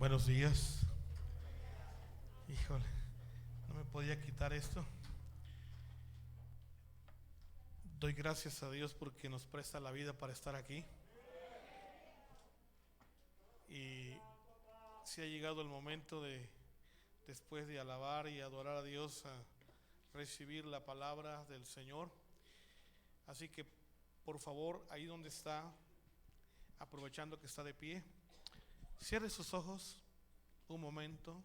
Buenos días. Híjole, no me podía quitar esto. Doy gracias a Dios porque nos presta la vida para estar aquí. Y si ha llegado el momento de, después de alabar y adorar a Dios, a recibir la palabra del Señor. Así que, por favor, ahí donde está, aprovechando que está de pie, cierre sus ojos un momento,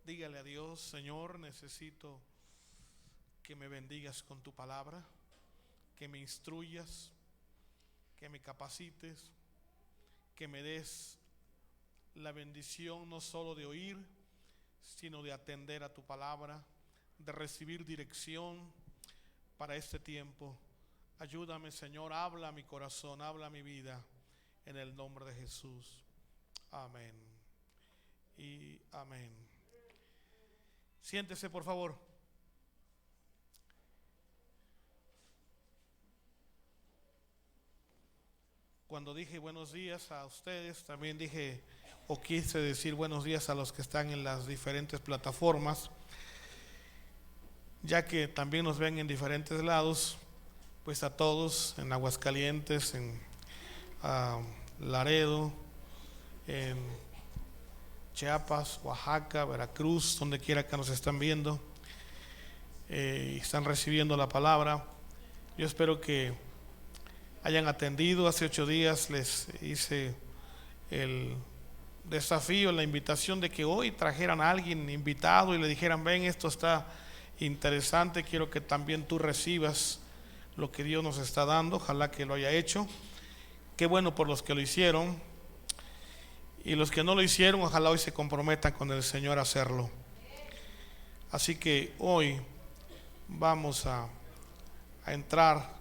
dígale a Dios: Señor, necesito que me bendigas con tu palabra, que me instruyas, que me capacites, que me des la bendición no solo de oír, sino de atender a tu palabra, de recibir dirección para este tiempo. Ayúdame, Señor, habla a mi corazón, habla a mi vida, en el nombre de Jesús. Amén y amén. Siéntese, por favor. Cuando dije buenos días a ustedes, también dije o quise decir buenos días a los que están en las diferentes plataformas, ya que también nos ven en diferentes lados. Pues a todos, en Aguascalientes, en Laredo, en Chiapas, Oaxaca, Veracruz, donde quiera que nos están viendo y están recibiendo la palabra. Yo espero que hayan atendido. Hace 8 días les hice el desafío, la invitación de que hoy trajeran a alguien invitado y le dijeran: ven, esto está interesante, quiero que también tú recibas lo que Dios nos está dando. Ojalá que lo haya hecho. Qué bueno por los que lo hicieron, y los que no lo hicieron, ojalá hoy se comprometan con el Señor a hacerlo. Así que hoy vamos a entrar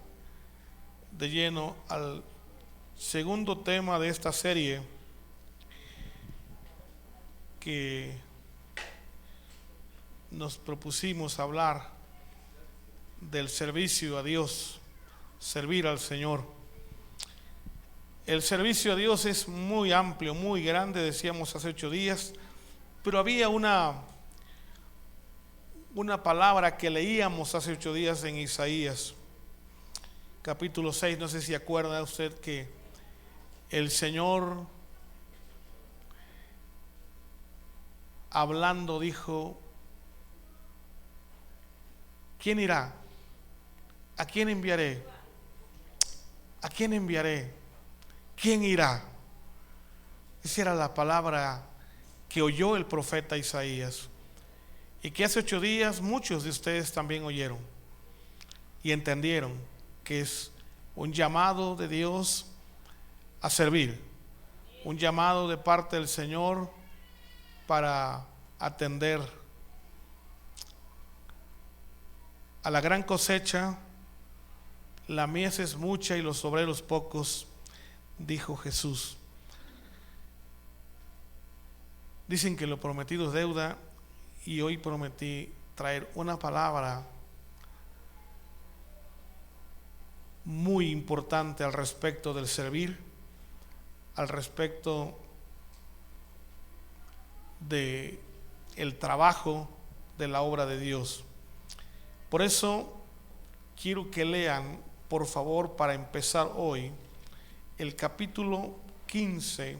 de lleno al segundo tema de esta serie, que nos propusimos hablar del servicio a Dios, servir al Señor. El servicio a Dios es muy amplio, muy grande, decíamos hace 8 días, pero había una palabra que leíamos hace 8 días en Isaías, capítulo 6, no sé si acuerda usted que el Señor hablando dijo: ¿quién irá? ¿A quién enviaré? ¿A quién enviaré? ¿Quién irá? Esa era la palabra que oyó el profeta Isaías, y que hace 8 días muchos de ustedes también oyeron y entendieron que es un llamado de Dios a servir, un llamado de parte del Señor para atender a la gran cosecha. La mies es mucha y los obreros pocos, dijo Jesús. Dicen que lo prometido es deuda, y hoy prometí traer una palabra muy importante al respecto del servir, al respecto de el trabajo de la obra de Dios. Por eso quiero que lean, por favor, para empezar hoy, el capítulo 15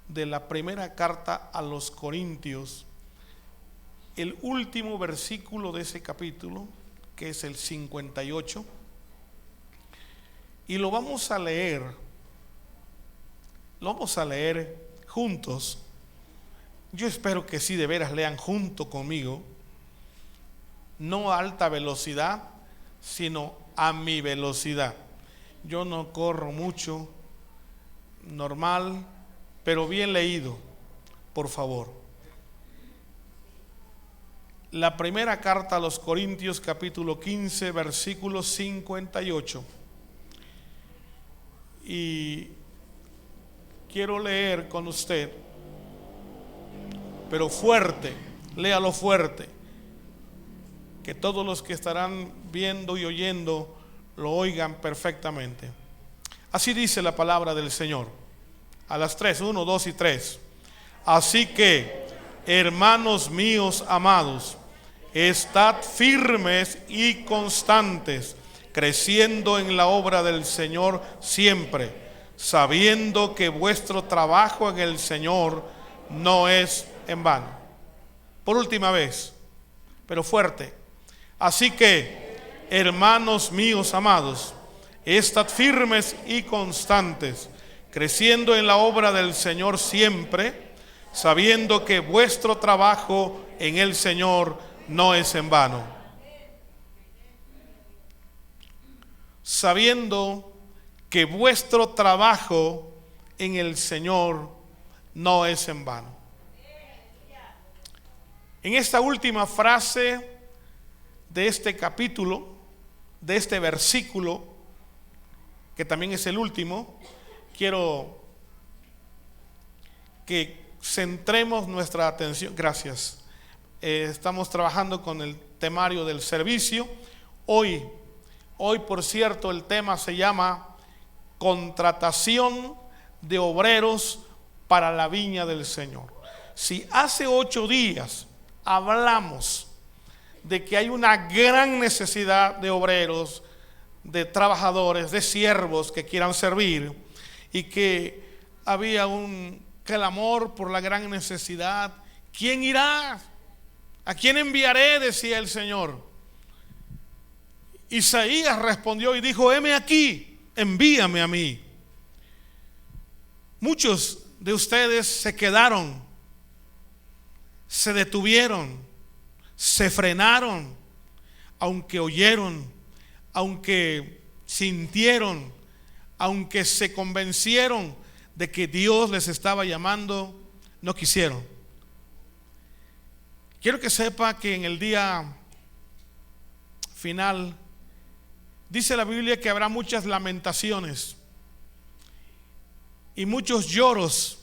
de la primera carta a los Corintios, el último versículo de ese capítulo, que es el 58, y lo vamos a leer juntos. Yo espero que sí, de veras lean junto conmigo, no a alta velocidad, sino a mi velocidad. Yo no corro mucho, normal, pero bien leído, por favor. La primera carta a los Corintios, capítulo 15, versículo 58. Y quiero leer con usted, pero fuerte, léalo fuerte, que todos los que estarán viendo y oyendo lo oigan perfectamente. Así dice la palabra del Señor. A las 3, 1, 2 y 3. Así que, hermanos míos amados, estad firmes y constantes, creciendo en la obra del Señor siempre, sabiendo que vuestro trabajo en el Señor no es en vano. Por última vez, pero fuerte. Así que, hermanos míos amados, estad firmes y constantes, creciendo en la obra del Señor siempre, sabiendo que vuestro trabajo en el Señor no es en vano. Sabiendo que vuestro trabajo en el Señor no es en vano. En esta última frase de este capítulo, de este versículo, que también es el último, quiero que centremos nuestra atención. Gracias. Estamos trabajando con el temario del servicio. Hoy, por cierto, el tema se llama contratación de obreros para la viña del Señor. Si hace 8 días hablamos de que hay una gran necesidad de obreros, de trabajadores, de siervos que quieran servir, y que había un clamor por la gran necesidad, ¿quién irá? ¿A quién enviaré?, decía el Señor. Isaías respondió y dijo: heme aquí, envíame a mí. Muchos de ustedes se quedaron, se detuvieron, se frenaron, aunque oyeron, aunque sintieron, aunque se convencieron de que Dios les estaba llamando, no quisieron. Quiero que sepa que en el día final dice la Biblia que habrá muchas lamentaciones y muchos lloros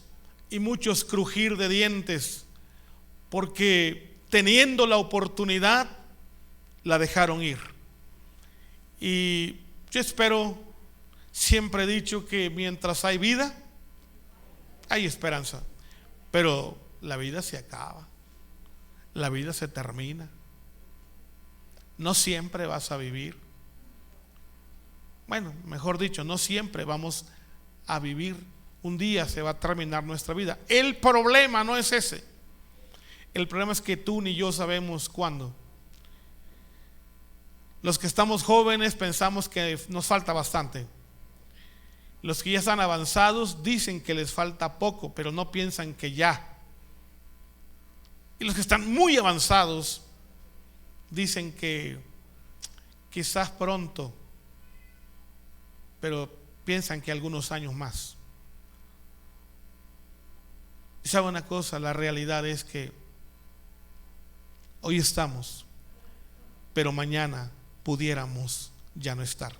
y muchos crujir de dientes, porque teniendo la oportunidad la dejaron ir. Y yo espero, siempre he dicho que mientras hay vida hay esperanza, pero la vida se acaba, la vida se termina, no siempre vas a vivir. Bueno, mejor dicho, no siempre vamos a vivir. Un día se va a terminar nuestra vida. El problema no es ese. El problema es que tú ni yo sabemos cuándo. Los que estamos jóvenes pensamos que nos falta bastante. Los que ya están avanzados dicen que les falta poco, pero no piensan que ya. Y los que están muy avanzados dicen que quizás pronto, pero piensan que algunos años más. Y sabe una cosa, la realidad es que hoy estamos, pero mañana pudiéramos ya no estar.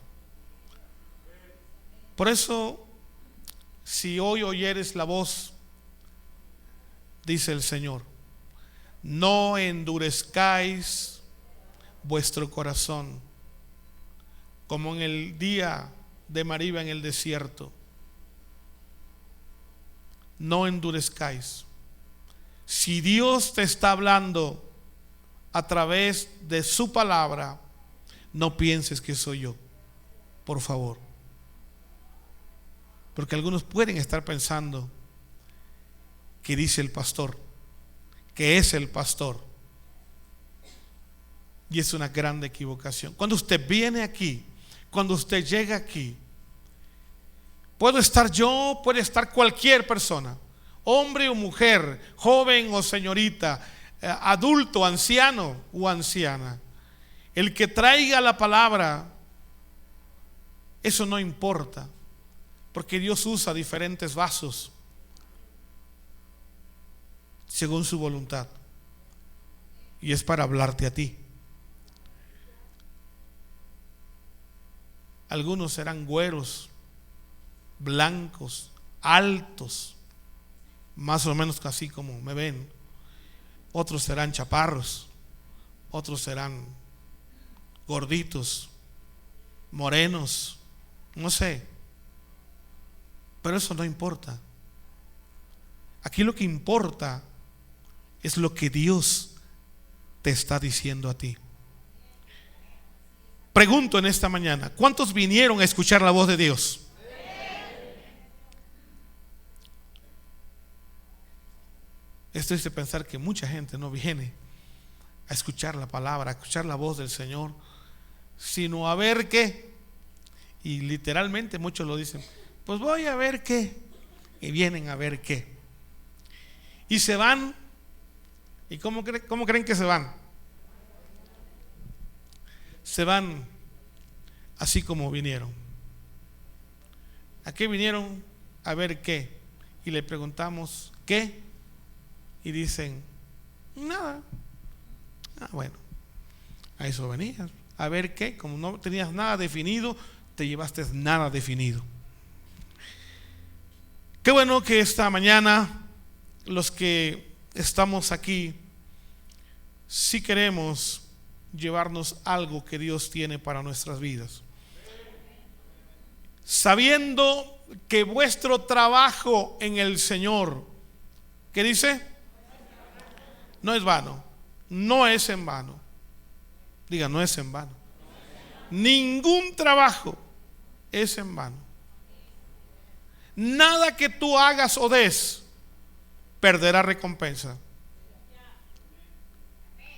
Por eso, si hoy oyeres la voz, dice el Señor, no endurezcáis vuestro corazón, como en el día de Mariba en el desierto. No endurezcáis. Si Dios te está hablando a través de su palabra, no pienses que soy yo, por favor. Porque algunos pueden estar pensando que dice el pastor, que es el pastor. Y es una gran equivocación. Cuando usted viene aquí, cuando usted llega aquí, puedo estar yo, puede estar cualquier persona, hombre o mujer, joven o señorita, adulto, anciano o anciana. El que traiga la palabra, eso no importa, porque Dios usa diferentes vasos según su voluntad, y es para hablarte a ti. Algunos serán güeros, blancos, altos, más o menos así como me ven. Otros serán chaparros, otros serán gorditos, morenos, no sé. Pero eso no importa. Aquí lo que importa es lo que Dios te está diciendo a ti. Pregunto en esta mañana, ¿cuántos vinieron a escuchar la voz de Dios? Es triste pensar que mucha gente no viene a escuchar la palabra, a escuchar la voz del Señor, sino a ver qué. Y literalmente muchos lo dicen, pues voy a ver qué. Y vienen a ver qué. Y se van. ¿Y cómo creen que se van? Se van así como vinieron. ¿A qué vinieron? A ver qué. Y le preguntamos, ¿qué? Y dicen, nada. Bueno, a eso venías. A ver qué. Como no tenías nada definido, te llevaste nada definido. Qué bueno que esta mañana los que estamos aquí sí queremos llevarnos algo que Dios tiene para nuestras vidas, sabiendo que vuestro trabajo en el Señor, ¿qué dice? No es vano. No es en vano. Diga, no es en vano. Ningún trabajo es en vano. Nada que tú hagas o des perderá recompensa.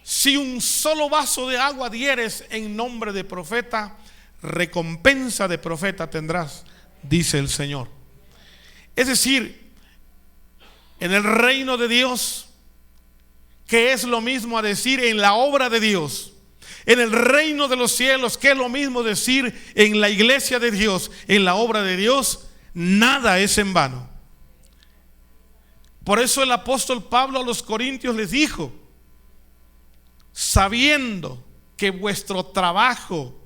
Si un solo vaso de agua dieres en nombre de profeta, recompensa de profeta tendrás, dice el Señor. Es decir, en el reino de Dios, que es lo mismo a decir en la obra de Dios, en el reino de los cielos, que es lo mismo decir en la iglesia de Dios, en la obra de Dios, nada es en vano. Por eso el apóstol Pablo a los Corintios les dijo, sabiendo que vuestro trabajo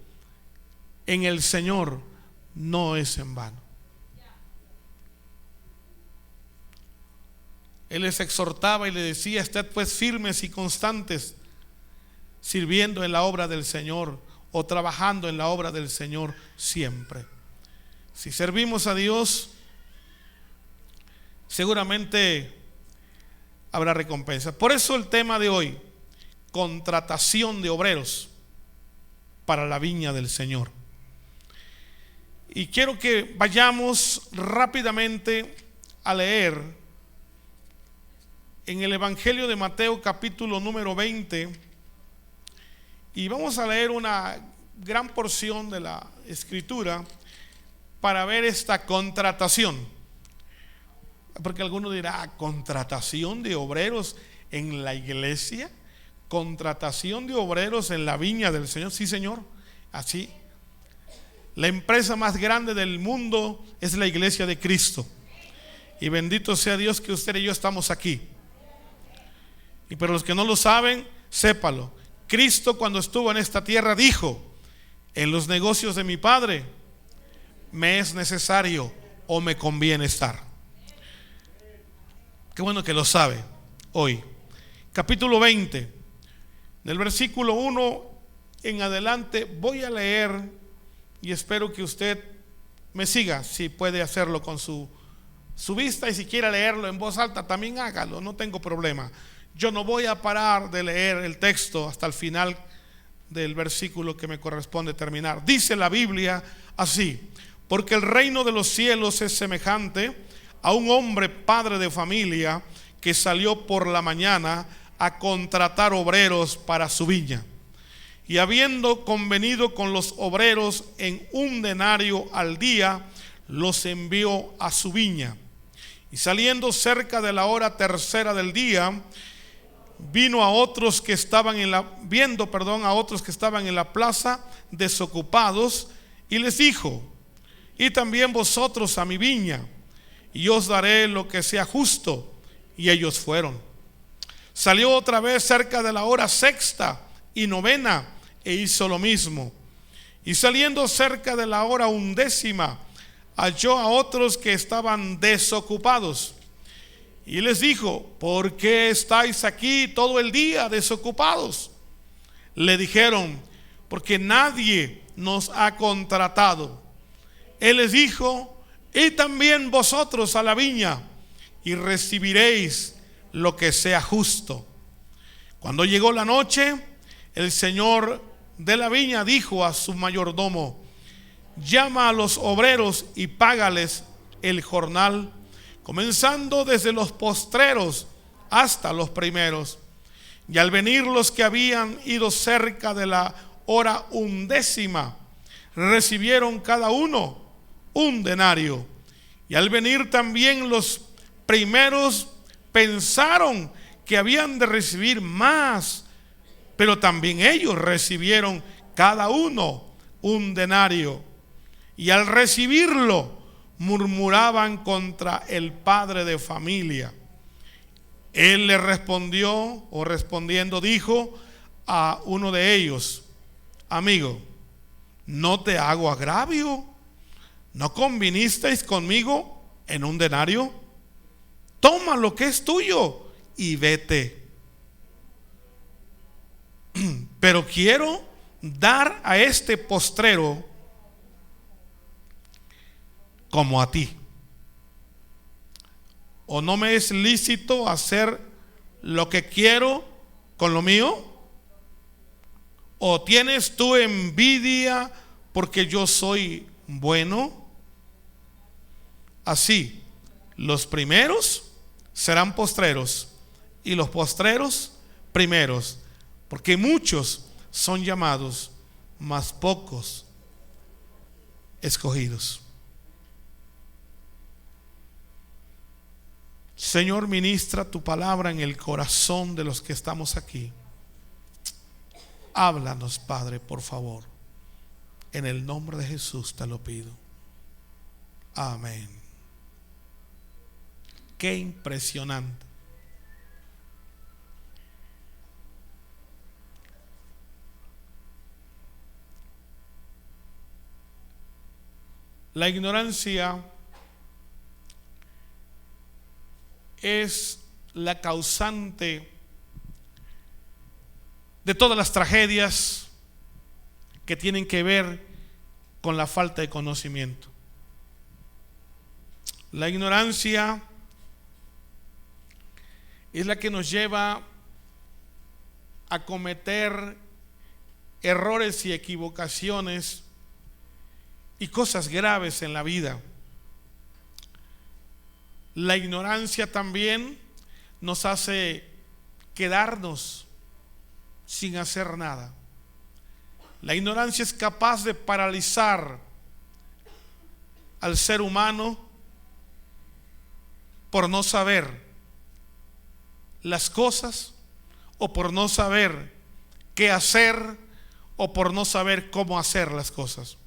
en el Señor no es en vano. Él les exhortaba y les decía, estad pues firmes y constantes, sirviendo en la obra del Señor o trabajando en la obra del Señor siempre. Si servimos a Dios, seguramente habrá recompensa. Por eso el tema de hoy, contratación de obreros para la viña del Señor. Y quiero que vayamos rápidamente a leer en el Evangelio de Mateo capítulo número 20, y vamos a leer una gran porción de la Escritura para ver esta contratación. Porque alguno dirá, contratación de obreros en la iglesia, contratación de obreros en la viña del Señor. Sí, Señor, así. La empresa más grande del mundo es la iglesia de Cristo, y bendito sea Dios que usted y yo estamos aquí. Y para los que no lo saben, sépalo. Cristo, cuando estuvo en esta tierra, dijo, en los negocios de mi Padre me es necesario o me conviene estar. Qué bueno que lo sabe hoy. Capítulo 20, del versículo 1 en adelante voy a leer, y espero que usted me siga, si puede hacerlo con su vista, y si quiere leerlo en voz alta también hágalo, no tengo problema. Yo no voy a parar de leer el texto hasta el final del versículo que me corresponde terminar. Dice la Biblia así: porque el reino de los cielos es semejante a un hombre padre de familia que salió por la mañana a contratar obreros para su viña, y habiendo convenido con los obreros en 1 denario al día, los envió a su viña. Y saliendo cerca de la hora tercera del día, viendo a otros que estaban en la plaza desocupados, y les dijo: y también vosotros a mi viña, y os daré lo que sea justo. Y ellos fueron. Salió otra vez cerca de la hora sexta y novena, e hizo lo mismo. Y saliendo cerca de la hora 11, halló a otros que estaban desocupados, y les dijo: ¿por qué estáis aquí todo el día desocupados? Le dijeron: porque nadie nos ha contratado. Él les dijo: y también vosotros a la viña. y recibiréis lo que sea justo. Cuando llegó la noche, el señor de la viña dijo a su mayordomo: llama a los obreros y págales el jornal, comenzando desde los postreros hasta los primeros. Y al venir los que habían ido cerca de la hora 11, recibieron cada uno un denario. Y al venir también los primeros pensaron que habían de recibir más, pero también ellos recibieron cada uno un denario. Y al recibirlo murmuraban contra el padre de familia. Él le respondió, o respondiendo dijo a uno de ellos: amigo, ¿no te hago agravio? ¿No convinisteis conmigo en un denario? Toma lo que es tuyo y vete. Pero quiero dar a este postrero como a ti. ¿O no me es lícito hacer lo que quiero con lo mío? ¿O tienes tú envidia porque yo soy bueno? Así, los primeros serán postreros y los postreros primeros, porque muchos son llamados, mas pocos escogidos. Señor, ministra tu palabra en el corazón de los que estamos aquí. Háblanos, Padre, por favor. En el nombre de Jesús te lo pido. Amén. Qué impresionante. La ignorancia es la causante de todas las tragedias que tienen que ver con la falta de conocimiento. La ignorancia es la que nos lleva a cometer errores y equivocaciones y cosas graves en la vida. La ignorancia también nos hace quedarnos sin hacer nada. La ignorancia es capaz de paralizar al ser humano por no saber las cosas, o por no saber qué hacer, o por no saber cómo hacer las cosas.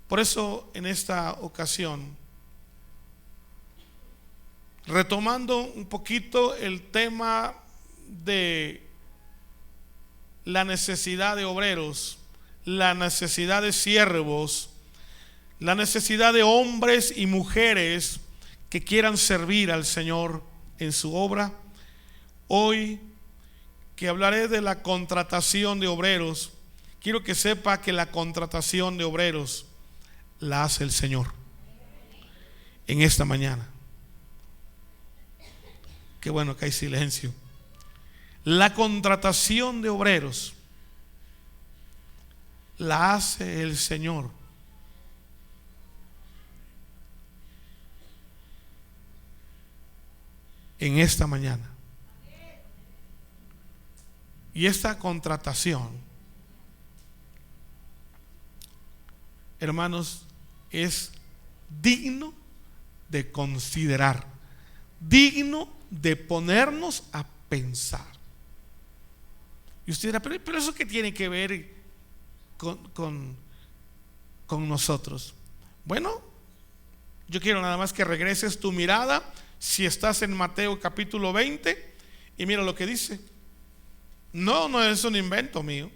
Por eso en esta ocasión, retomando un poquito el tema de la necesidad de obreros, la necesidad de siervos, la necesidad de hombres y mujeres que quieran servir al Señor en su obra, hoy que hablaré de la contratación de obreros, quiero que sepa que la contratación de obreros la hace el Señor en esta mañana. Qué bueno que hay silencio. La contratación de obreros la hace el Señor. En esta mañana. Y esta contratación, hermanos, es digno de considerar, digno de ponernos a pensar. Y usted dirá, pero ¿eso qué tiene que ver con nosotros? Bueno, yo quiero nada más que regreses tu mirada, si estás en Mateo capítulo 20, y mira lo que dice. No es un invento mío,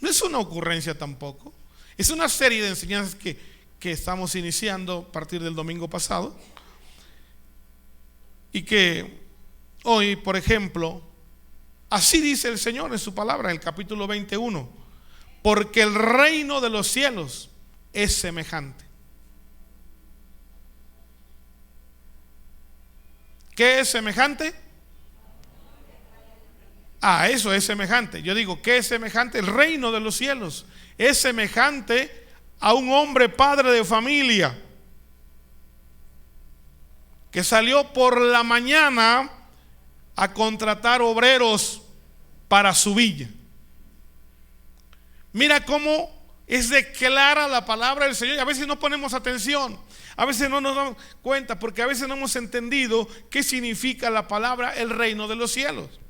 no es una ocurrencia tampoco. Es una serie de enseñanzas que estamos iniciando a partir del domingo pasado, y que hoy, por ejemplo, así dice el Señor en su palabra, en el capítulo 21: porque el reino de los cielos es semejante. ¿Qué es semejante? Eso es semejante. Yo digo, ¿qué es semejante? El reino de los cielos. Es semejante a un hombre padre de familia que salió por la mañana a contratar obreros para su viña. Mira cómo es de clara la palabra del Señor. A veces no ponemos atención, a veces no nos damos cuenta, porque a veces no hemos entendido qué significa la palabra el reino de los cielos.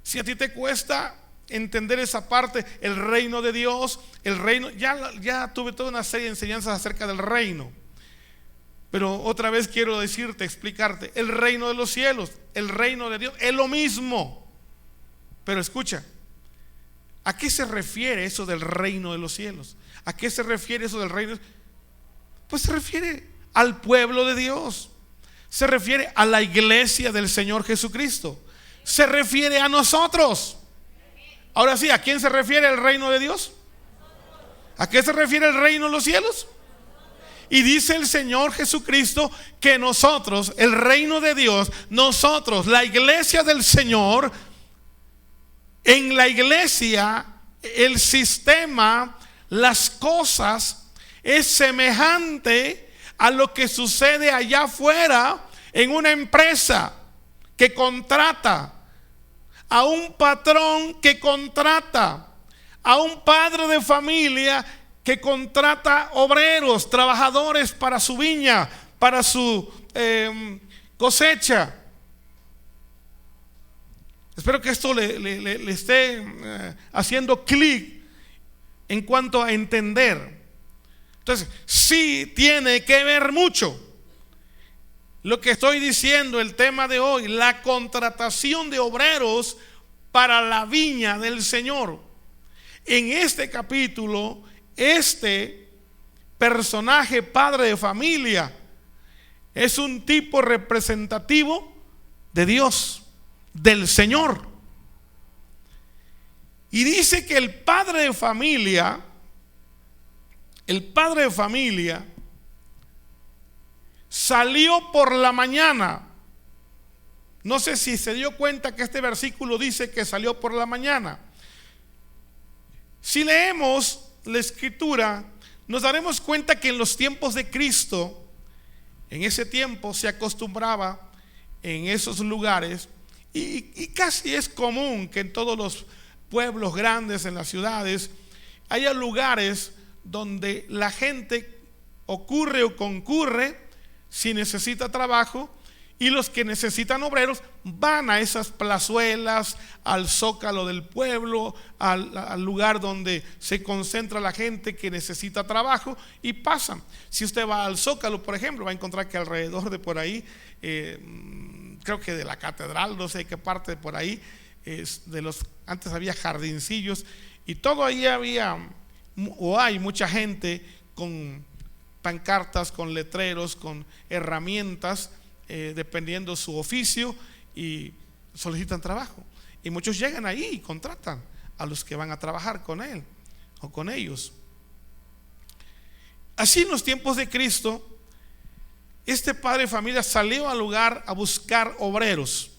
Si a ti te cuesta entender esa parte, el reino de Dios, el reino, ya tuve toda una serie de enseñanzas acerca del reino, pero otra vez quiero decirte, explicarte, el reino de los cielos, el reino de Dios es lo mismo. Pero escucha, ¿a qué se refiere eso del reino de los cielos? ¿A qué se refiere eso del reino? Pues se refiere al pueblo de Dios, se refiere a la iglesia del Señor Jesucristo, se refiere a nosotros. Ahora sí, ¿a quién se refiere el reino de Dios? ¿A qué se refiere el reino de los cielos? Y dice el Señor Jesucristo que nosotros, el reino de Dios, nosotros, la iglesia del Señor, en la iglesia, el sistema, las cosas, es semejante a lo que sucede allá afuera en una empresa que contrata, a un patrón que contrata, a un padre de familia que contrata obreros, trabajadores para su viña, para su cosecha. Espero que esto le esté haciendo clic en cuanto a entender. Entonces, sí tiene que ver mucho lo que estoy diciendo, el tema de hoy, la contratación de obreros para la viña del Señor. En este capítulo, este personaje padre de familia es un tipo representativo de Dios, del Señor. Y dice que el padre de familia salió por la mañana. No sé si se dio cuenta que este versículo dice que salió por la mañana. Si leemos la escritura, nos daremos cuenta que en los tiempos de Cristo, en ese tiempo se acostumbraba en esos lugares, y casi es común que en todos los pueblos grandes, en las ciudades, haya lugares donde la gente ocurre o concurre si necesita trabajo, y los que necesitan obreros van a esas plazuelas, al zócalo del pueblo, al lugar donde se concentra la gente que necesita trabajo, y pasan. Si usted va al zócalo, por ejemplo, va a encontrar que alrededor de por ahí, creo que de la catedral, no sé de qué parte de por ahí, antes había jardincillos, y todo ahí había o hay mucha gente con pancartas, con letreros, con herramientas, dependiendo su oficio, y solicitan trabajo. Y muchos llegan ahí y contratan a los que van a trabajar con él o con ellos. Así en los tiempos de Cristo, este padre de familia salió al lugar a buscar obreros,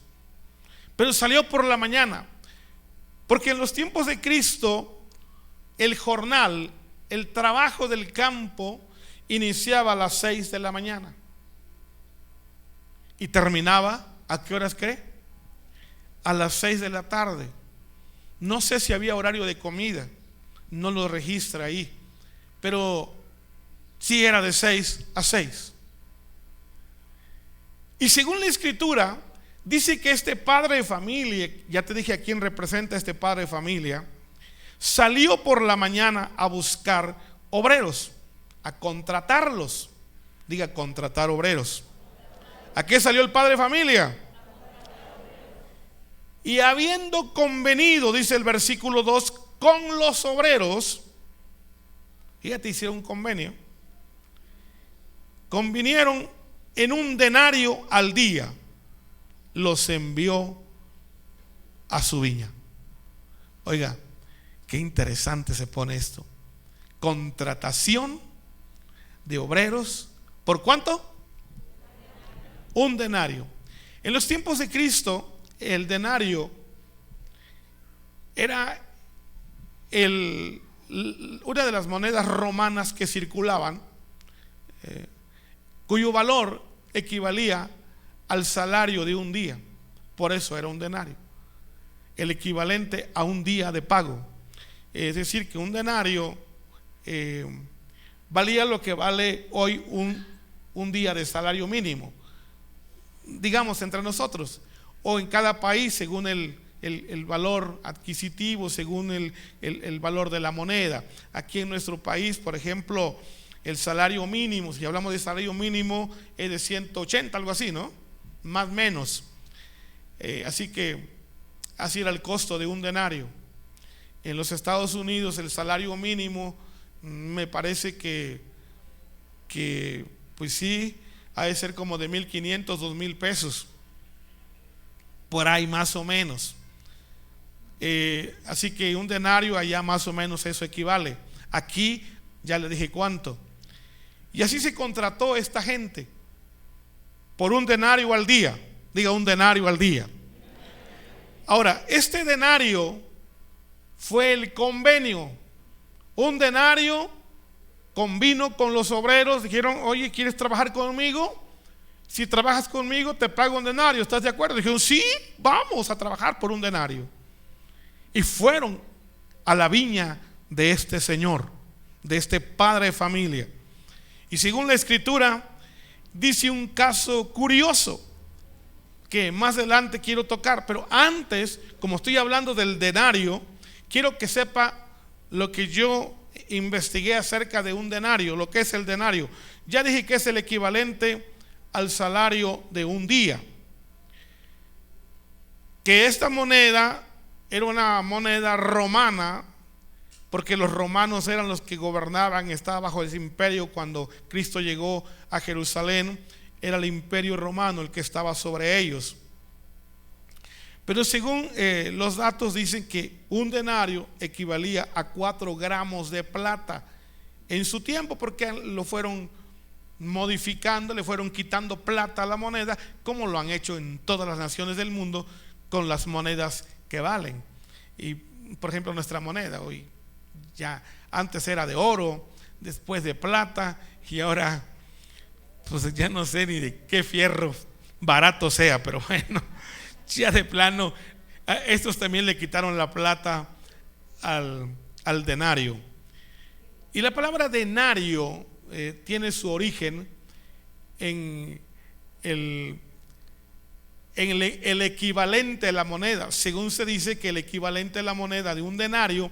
pero salió por la mañana, porque en los tiempos de Cristo el jornal, el trabajo del campo iniciaba a las 6 de la mañana y terminaba, ¿a qué horas cree? A las 6 de la tarde. No sé si había horario de comida, no lo registra ahí, pero sí era de 6 a 6. Y según la escritura, dice que este padre de familia, ya te dije a quién representa este padre de familia, salió por la mañana a buscar obreros, a contratarlos. Diga, contratar obreros. ¿A qué salió el padre de familia? Y habiendo convenido, dice el versículo 2, con los obreros, fíjate, hicieron un convenio, convinieron en un denario al día, los envió a su viña. Oiga, qué interesante se pone esto. Contratación de obreros, ¿por cuánto? Un denario. En los tiempos de Cristo, el denario era una de las monedas romanas que circulaban, cuyo valor equivalía al salario de un día. Por eso era un denario, el equivalente a un día de pago. Es decir, que un denario valía lo que vale hoy un día de salario mínimo, digamos entre nosotros, o en cada país según el valor adquisitivo, según el valor de la moneda. Aquí en nuestro país, por ejemplo, el salario mínimo, si hablamos de salario mínimo, es de 180, algo así, ¿no? Más o menos. Así que así era el costo de un denario. En los Estados Unidos el salario mínimo me parece que pues sí, ha de ser como de 1,500, 2,000 pesos, por ahí más o menos. Así que un denario allá más o menos eso equivale. Aquí ya le dije cuánto. Y así se contrató esta gente por un denario al día. Diga, un denario al día. Ahora, este denario fue el convenio. Un denario convino con los obreros. Dijeron, oye, ¿quieres trabajar conmigo? Si trabajas conmigo te pago un denario, ¿estás de acuerdo? Dijeron, sí, vamos a trabajar por un denario. Y fueron a la viña de este señor, de este padre de familia. Y según la escritura dice un caso curioso que más adelante quiero tocar, pero antes, como estoy hablando del denario, quiero que sepa lo que yo investigué acerca de un denario, lo que es el denario. Ya dije que es el equivalente al salario de un día, que esta moneda era una moneda romana, porque los romanos eran los que gobernaban, estaba bajo ese imperio. Cuando Cristo llegó a Jerusalén, era el imperio romano el que estaba sobre ellos. Pero según los datos dicen que un denario equivalía a 4 gramos de plata en su tiempo, porque lo fueron modificando, le fueron quitando plata a la moneda, como lo han hecho en todas las naciones del mundo con las monedas que valen. Y por ejemplo nuestra moneda hoy, ya antes era de oro, después de plata, y ahora pues ya no sé ni de qué fierro barato sea, pero bueno, ya de plano a estos también le quitaron la plata al denario. Y la palabra denario tiene su origen en el equivalente de la moneda. Según se dice que el equivalente de la moneda de un denario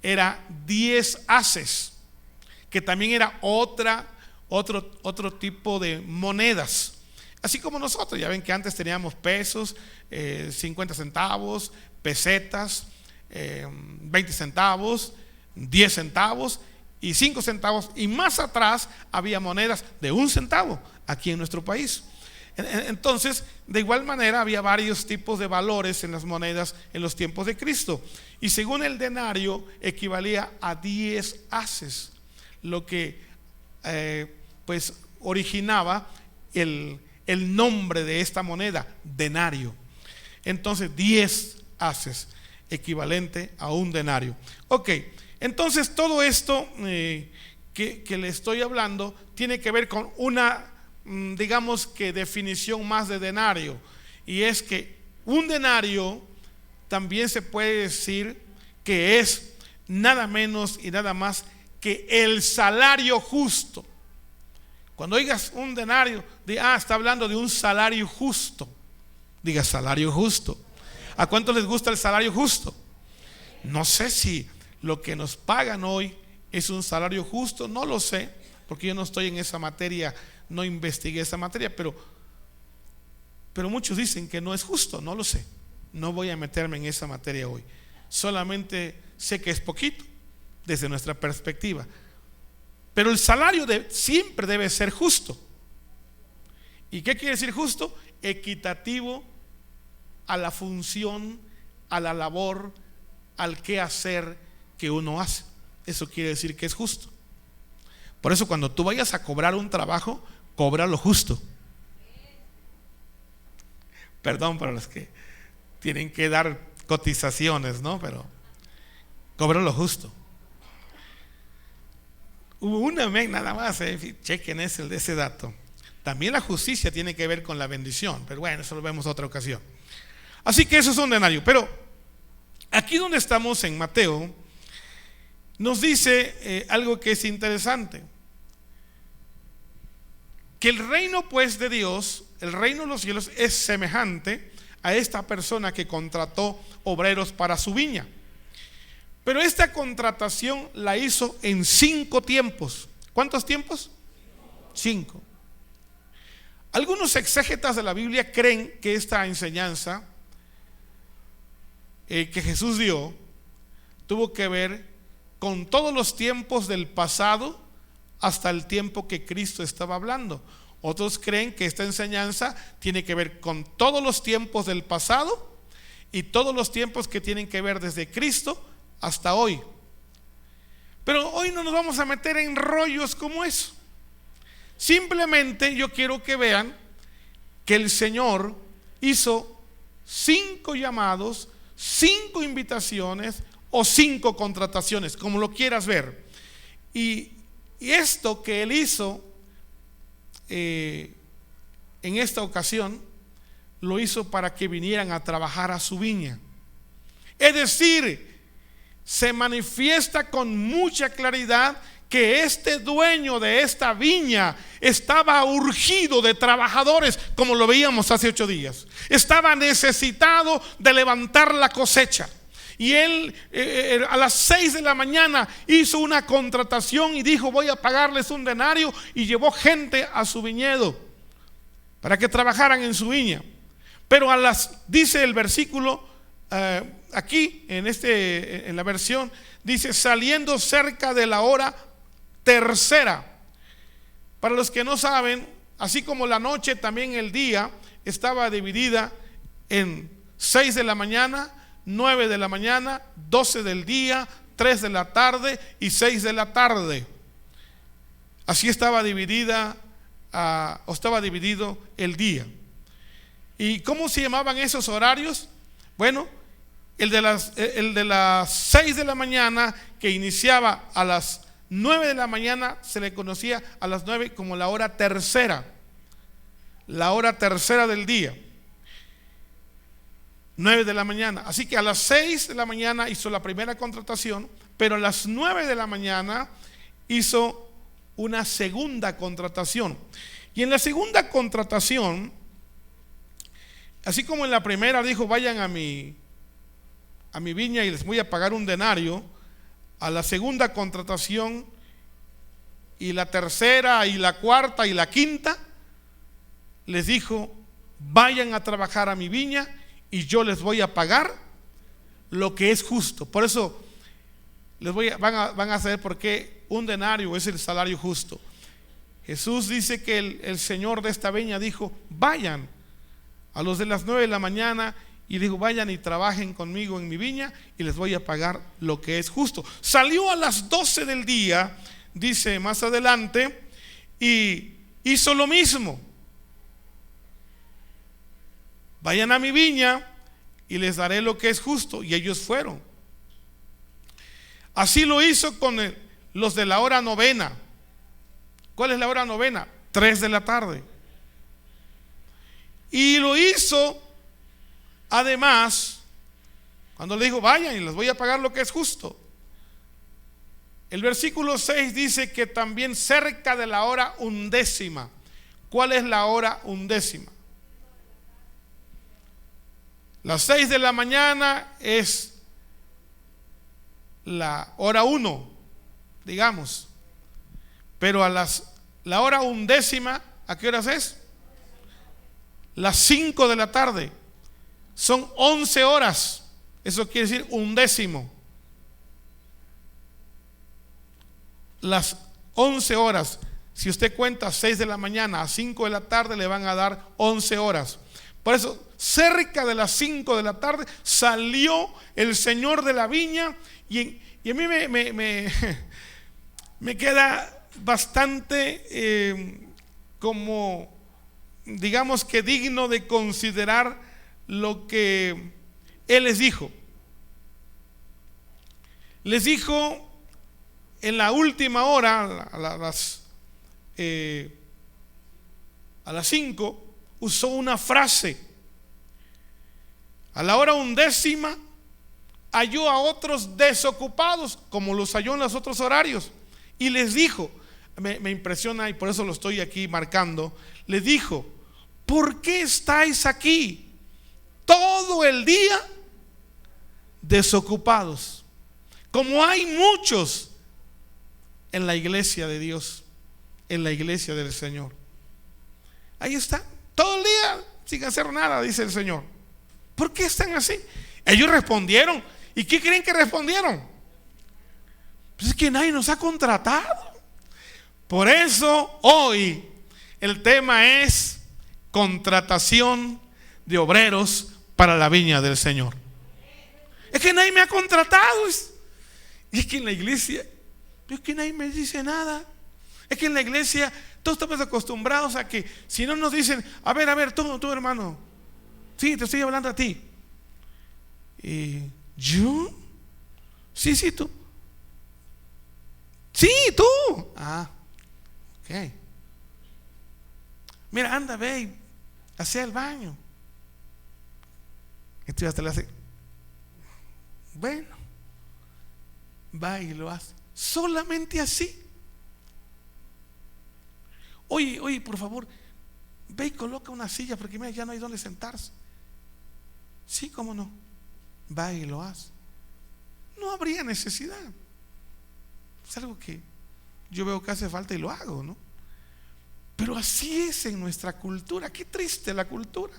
era 10 haces, que también era otro tipo de monedas. Así como nosotros, ya ven que antes teníamos pesos, 50 centavos, pesetas, 20 centavos, 10 centavos y 5 centavos, y más atrás había monedas de 1 centavo aquí en nuestro país. Entonces, de igual manera había varios tipos de valores en las monedas en los tiempos de Cristo, y según el denario equivalía a 10 haces, lo que pues originaba el nombre de esta moneda, denario. Entonces 10 haces, equivalente a un denario. Ok, entonces todo esto que le estoy hablando tiene que ver con una, digamos que definición más de denario, y es que un denario también se puede decir que es nada menos y nada más que el salario justo. Cuando oigas un denario, está hablando de un salario justo. Diga, salario justo. ¿A cuánto les gusta el salario justo? No sé si lo que nos pagan hoy es un salario justo, no lo sé, porque yo no estoy en esa materia, no investigué esa materia, pero muchos dicen que no es justo, no lo sé. No voy a meterme en esa materia hoy. Solamente sé que es poquito desde nuestra perspectiva. Pero el salario siempre debe ser justo. ¿Y qué quiere decir justo? Equitativo a la función, a la labor, al quehacer que uno hace. Eso quiere decir que es justo. Por eso cuando tú vayas a cobrar un trabajo, cobra lo justo. Perdón para los que tienen que dar cotizaciones, ¿no? Pero cobro lo justo. Hubo una vez nada más, chequen ese dato. También la justicia tiene que ver con la bendición, pero bueno, eso lo vemos otra ocasión. Así que eso es un denario. Pero aquí donde estamos en Mateo, nos dice algo que es interesante. Que el reino pues de Dios, el reino de los cielos, es semejante a esta persona que contrató obreros para su viña. Pero esta contratación la hizo en 5 tiempos. ¿Cuántos tiempos? 5. Algunos exégetas de la Biblia creen que esta enseñanza que Jesús dio tuvo que ver con todos los tiempos del pasado hasta el tiempo que Cristo estaba hablando. Otros creen que esta enseñanza tiene que ver con todos los tiempos del pasado y todos los tiempos que tienen que ver desde Cristo hasta hoy. Pero hoy no nos vamos a meter en rollos como eso. Simplemente yo quiero que vean que el Señor hizo 5 llamados, 5 invitaciones o 5 contrataciones, como lo quieras ver. Y esto que Él hizo en esta ocasión, lo hizo para que vinieran a trabajar a su viña. Es decir, se manifiesta con mucha claridad que este dueño de esta viña estaba urgido de trabajadores, como lo veíamos hace 8 días. Estaba necesitado de levantar la cosecha. Y él a las 6 de la mañana hizo una contratación y dijo: voy a pagarles un denario, y llevó gente a su viñedo para que trabajaran en su viña. Pero dice el versículo aquí en la versión, dice: saliendo cerca de la hora tercera. Para los que no saben, así como la noche, también el día estaba dividida en 6 de la mañana, 9 de la mañana, 12 del día, 3 de la tarde y 6 de la tarde. Así estaba dividido el día. ¿Y cómo se llamaban esos horarios? Bueno, el de las 6 de la mañana, que iniciaba a las 9 de la mañana, se le conocía a las 9 como la hora tercera. La hora tercera del día. 9 de la mañana. Así que a las 6 de la mañana hizo la primera contratación, pero a las 9 de la mañana hizo una segunda contratación. Y en la segunda contratación, así como en la primera dijo: vayan a mi viña y les voy a pagar un denario, a la segunda contratación y la tercera y la cuarta y la quinta les dijo: vayan a trabajar a mi viña y yo les voy a pagar lo que es justo. Por eso van a saber por qué un denario es el salario justo. Jesús dice que el Señor de esta viña dijo: vayan a los de las 9 de la mañana, y dijo: vayan y trabajen conmigo en mi viña y les voy a pagar lo que es justo. Salió a las 12 del día, dice más adelante, y hizo lo mismo: vayan a mi viña y les daré lo que es justo. Y ellos fueron. Así lo hizo con los de la hora novena. ¿Cuál es la hora novena? 3 de la tarde. Y lo hizo además cuando le dijo: vayan y les voy a pagar lo que es justo. El versículo 6 dice que también cerca de la hora undécima. ¿Cuál es la hora undécima? Las 6 de la mañana es la hora 1, digamos. Pero la hora undécima, ¿a qué horas es? Las 5 de la tarde. Son 11 horas. Eso quiere decir undécimo. Las 11 horas. Si usted cuenta 6 de la mañana a 5 de la tarde, le van a dar 11 horas. Por eso, cerca de las 5 de la tarde salió el Señor de la viña, y a mí me queda bastante como, digamos que digno de considerar lo que Él les dijo. Les dijo en la última hora, a las 5, usó una frase. A la hora 11 halló a otros desocupados, como los halló en los otros horarios, y les dijo, me impresiona y por eso lo estoy aquí marcando, les dijo: ¿por qué estáis aquí todo el día desocupados? Como hay muchos en la iglesia de Dios, en la iglesia del Señor. Ahí está, todo el día sin hacer nada, dice el Señor. ¿Por qué están así? Ellos respondieron. ¿Y qué creen que respondieron? Pues es que nadie nos ha contratado. Por eso hoy el tema es contratación de obreros para la viña del Señor. Es que nadie me ha contratado. Y es que en la iglesia, es que nadie me dice nada. Es que en la iglesia todos estamos acostumbrados a que si no nos dicen, a ver, tú hermano, sí, te estoy hablando a ti. ¿Y yo? Sí, tú. Sí, tú. Ah, ok. Mira, anda, ve, hacia el baño. Y tú hasta le hace, bueno, va y lo hace. Solamente así. Oye, por favor, ve y coloca una silla porque mira, ya no hay donde sentarse. Sí, cómo no. Va y lo hace. No habría necesidad. Es algo que yo veo que hace falta y lo hago, ¿no? Pero así es en nuestra cultura. Qué triste la cultura.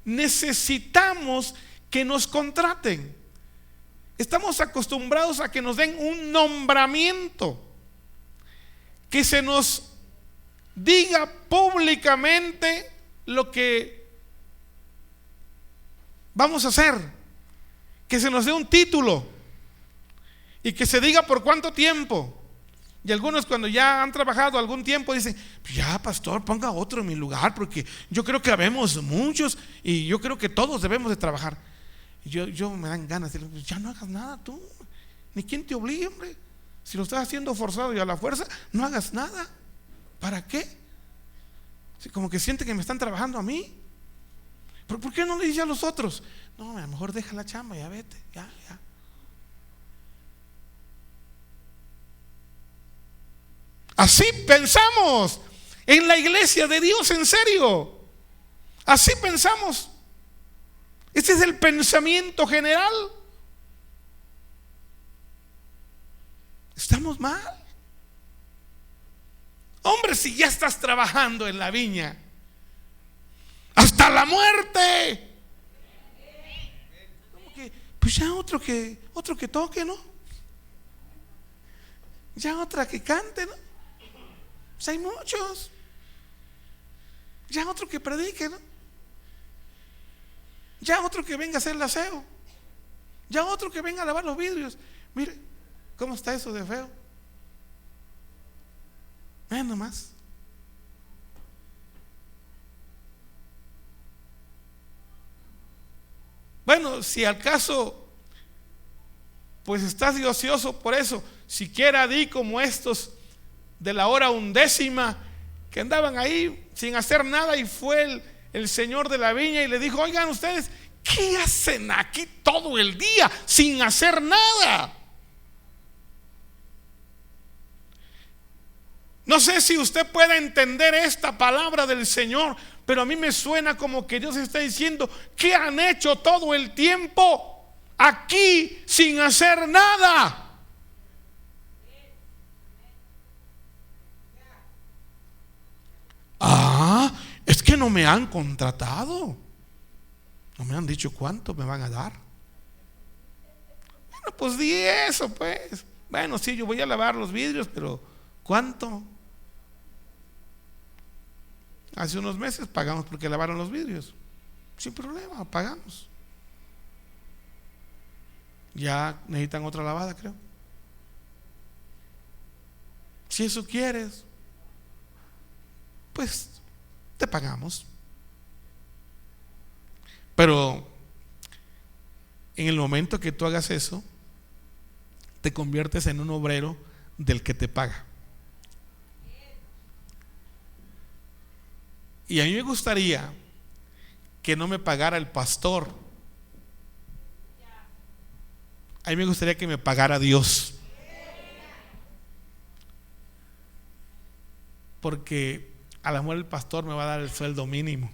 Necesitamos que nos contraten. Estamos acostumbrados a que nos den un nombramiento, que se nos diga públicamente lo que vamos a hacer, que se nos dé un título y que se diga por cuánto tiempo. Y algunos, cuando ya han trabajado algún tiempo, dicen: ya, pastor, ponga otro en mi lugar, porque yo creo que habemos muchos y yo creo que todos debemos de trabajar. Y yo me dan ganas de decir: ya no hagas nada tú, ni quien te obligue, hombre. Si lo estás haciendo forzado y a la fuerza, no hagas nada. ¿Para qué? Como que siente que me están trabajando a mí. ¿Pero por qué no le dice a los otros? No, a lo mejor deja la chamba, ya vete, ya. Así pensamos en la iglesia de Dios, en serio. Así pensamos. Este es el pensamiento general. Estamos mal. Hombre, si ya estás trabajando en la viña hasta la muerte, ¿cómo que? Pues ya otro que toque, ¿no? Ya otra que cante, ¿no? Pues hay muchos. Ya otro que predique, ¿no? Ya otro que venga a hacer el aseo. Ya otro que venga a lavar los vidrios. Mire cómo está eso de feo. Vean nomás. Bueno, si al caso pues estás de ocioso por eso, siquiera di como estos de la hora 11 que andaban ahí sin hacer nada, y fue el señor de la viña y le dijo: oigan ustedes, ¿qué hacen aquí todo el día sin hacer nada? No sé si usted puede entender esta palabra del Señor, pero a mí me suena como que Dios está diciendo: ¿qué han hecho todo el tiempo aquí sin hacer nada? Es que no me han contratado, no me han dicho cuánto me van a dar. Bueno, pues di eso, pues. Bueno, sí, yo voy a lavar los vidrios, pero ¿cuánto? Hace unos meses pagamos porque lavaron los vidrios, sin problema, pagamos. Ya necesitan otra lavada, creo. Si eso quieres, pues te pagamos. Pero en el momento que tú hagas eso, te conviertes en un obrero del que te paga. Y a mí me gustaría que no me pagara el pastor. A mí me gustaría que me pagara Dios. Porque a lo mejor el pastor me va a dar el sueldo mínimo.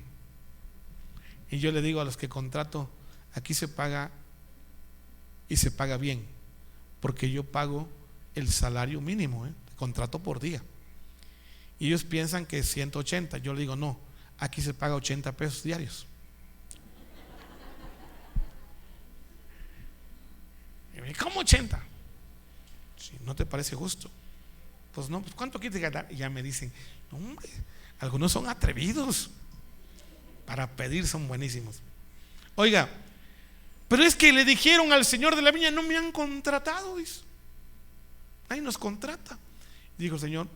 Y yo le digo a los que contrato, aquí se paga y se paga bien, porque yo pago el salario mínimo, contrato por día. Y ellos piensan que es 180. Yo le digo, no, aquí se paga 80 pesos diarios. ¿Cómo 80? Si no te parece justo, pues no, pues ¿cuánto quieres ganar? Y ya me dicen, no, hombre, algunos son atrevidos, para pedir son buenísimos. Oiga, pero es que le dijeron al señor de la viña, no me han contratado, dice. Ahí nos contrata. Dijo el Señor,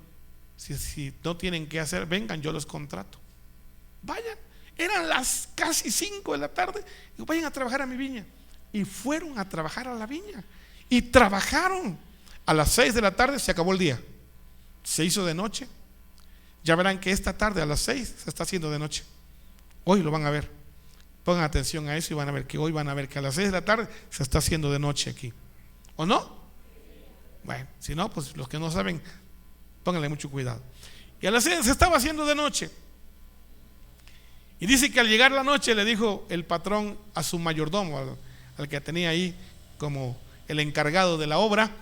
si no tienen que hacer, vengan, yo los contrato. Vayan. Eran las casi 5 de la tarde. Digo, vayan a trabajar a mi viña. Y fueron a trabajar a la viña. Y trabajaron. A las 6 de la tarde se acabó el día. Se hizo de noche. Ya verán que esta tarde a las 6 se está haciendo de noche. Hoy lo van a ver. Pongan atención a eso y van a ver que hoy van a ver que a las 6 de la tarde se está haciendo de noche aquí. ¿O no? Bueno, si no, pues los que no saben, pónganle mucho cuidado. Y a las 6 se estaba haciendo de noche. Y dice que al llegar la noche le dijo el patrón a su mayordomo, al que tenía ahí como el encargado de la obra,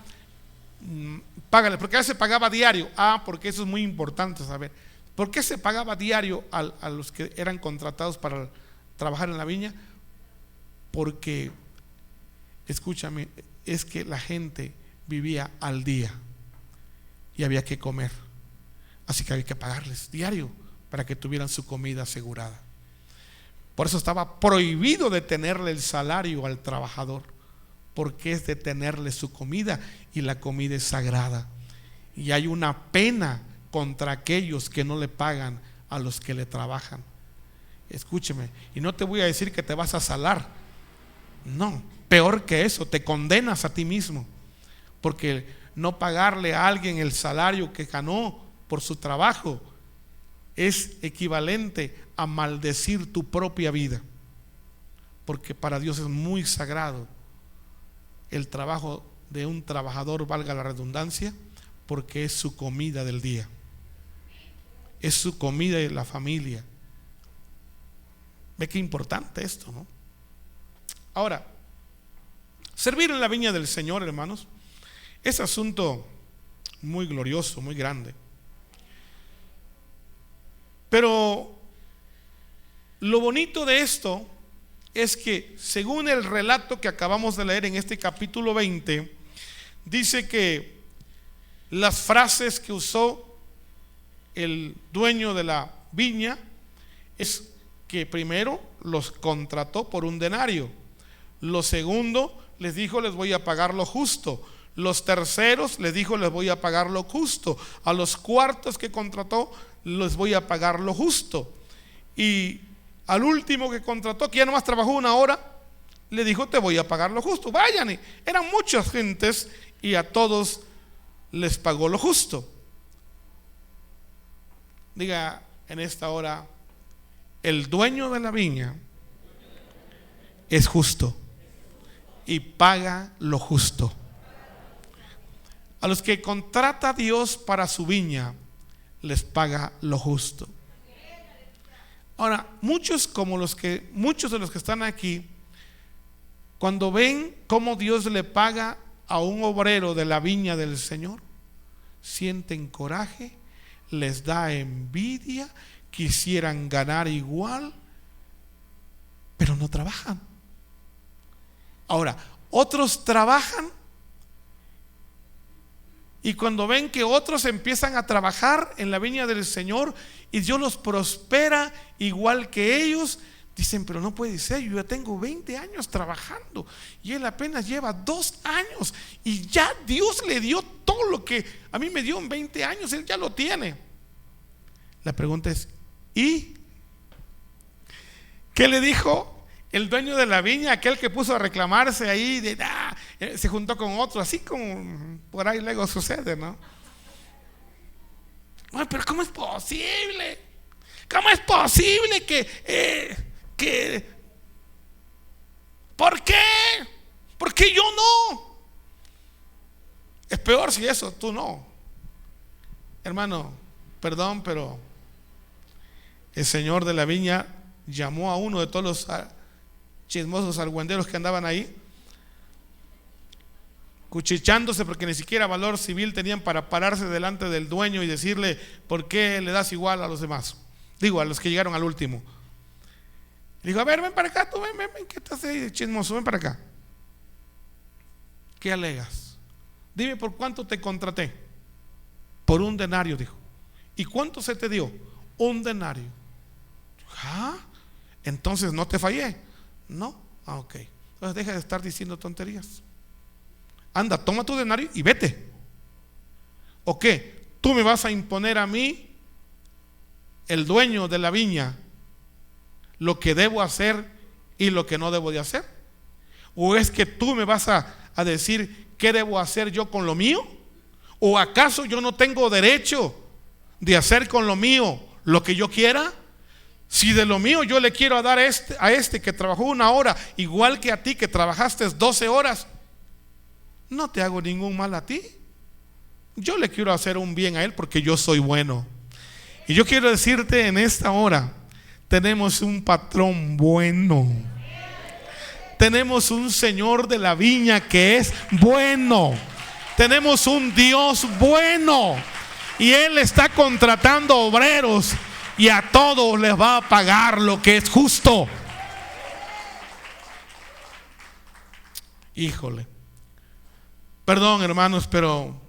págale, porque a veces se pagaba diario. Porque eso es muy importante saber. ¿Por qué se pagaba diario a los que eran contratados para trabajar en la viña? Porque, escúchame, es que la gente vivía al día y había que comer, así que había que pagarles diario para que tuvieran su comida asegurada. Por eso estaba prohibido detenerle el salario al trabajador, porque es detenerle su comida, y la comida es sagrada, y hay una pena contra aquellos que no le pagan a los que le trabajan. Escúcheme, y no te voy a decir que te vas a salar, no, peor que eso, te condenas a ti mismo, porque no pagarle a alguien el salario que ganó por su trabajo es equivalente a maldecir tu propia vida, porque para Dios es muy sagrado el trabajo de un trabajador, valga la redundancia, porque es su comida del día, es su comida de la familia. Ve qué importante esto, ¿no? Ahora, servir en la viña del Señor, hermanos, es asunto muy glorioso, muy grande. Pero lo bonito de esto es que, según el relato que acabamos de leer en este capítulo 20, dice que las frases que usó el dueño de la viña es que primero los contrató por un denario, lo segundo les dijo les voy a pagar lo justo, los terceros les dijo les voy a pagar lo justo, a los cuartos que contrató les voy a pagar lo justo, y al último que contrató, que ya nomás trabajó 1 hora, le dijo te voy a pagar lo justo. Vayan, eran muchas gentes y a todos les pagó lo justo. Diga en esta hora, el dueño de la viña es justo y paga lo justo. A los que contrata Dios para su viña les paga lo justo. Ahora, muchos de los que están aquí, cuando ven cómo Dios le paga a un obrero de la viña del Señor, sienten coraje, les da envidia, quisieran ganar igual, pero no trabajan. Ahora, otros trabajan, y cuando ven que otros empiezan a trabajar en la viña del Señor y Dios los prospera igual que ellos, dicen, pero no puede ser, yo ya tengo 20 años trabajando y él apenas lleva 2 años y ya Dios le dio todo lo que a mí me dio en 20 años, él ya lo tiene. La pregunta es, ¿y qué le dijo El dueño de la viña, aquel que puso a reclamarse ahí, se juntó con otro, así como por ahí luego sucede, ¿no? Bueno, pero ¿cómo es posible? ¿Cómo es posible que ¿por qué? ¿Por qué yo no? Es peor si eso, tú no. Hermano, perdón, pero el señor de la viña llamó a uno de todos los chismosos argüenderos que andaban ahí, cuchichándose porque ni siquiera valor civil tenían para pararse delante del dueño y decirle: ¿por qué le das igual a los demás? Digo, a los que llegaron al último. Le dijo: a ver, ven para acá, tú ven, ¿qué estás ahí, chismoso? Ven para acá. ¿Qué alegas? Dime por cuánto te contraté. Por 1 denario, dijo. ¿Y cuánto se te dio? 1 denario. ¿Ah? Entonces no te fallé. No, ok. Entonces deja de estar diciendo tonterías. Anda, toma tu denario y vete. ¿O qué? ¿Tú me vas a imponer a mí, el dueño de la viña, lo que debo hacer y lo que no debo de hacer? ¿O es que tú me vas a decir qué debo hacer yo con lo mío? ¿O acaso yo no tengo derecho de hacer con lo mío lo que yo quiera? Si de lo mío yo le quiero dar a este que trabajó 1 hora, igual que a ti que trabajaste 12 horas, no te hago ningún mal a ti. Yo le quiero hacer un bien a él porque yo soy bueno. Y yo quiero decirte en esta hora, tenemos un patrón bueno. Tenemos un Señor de la viña que es bueno. Tenemos un Dios bueno. Y Él está contratando obreros y a todos les va a pagar lo que es justo. Híjole. Perdón, hermanos, pero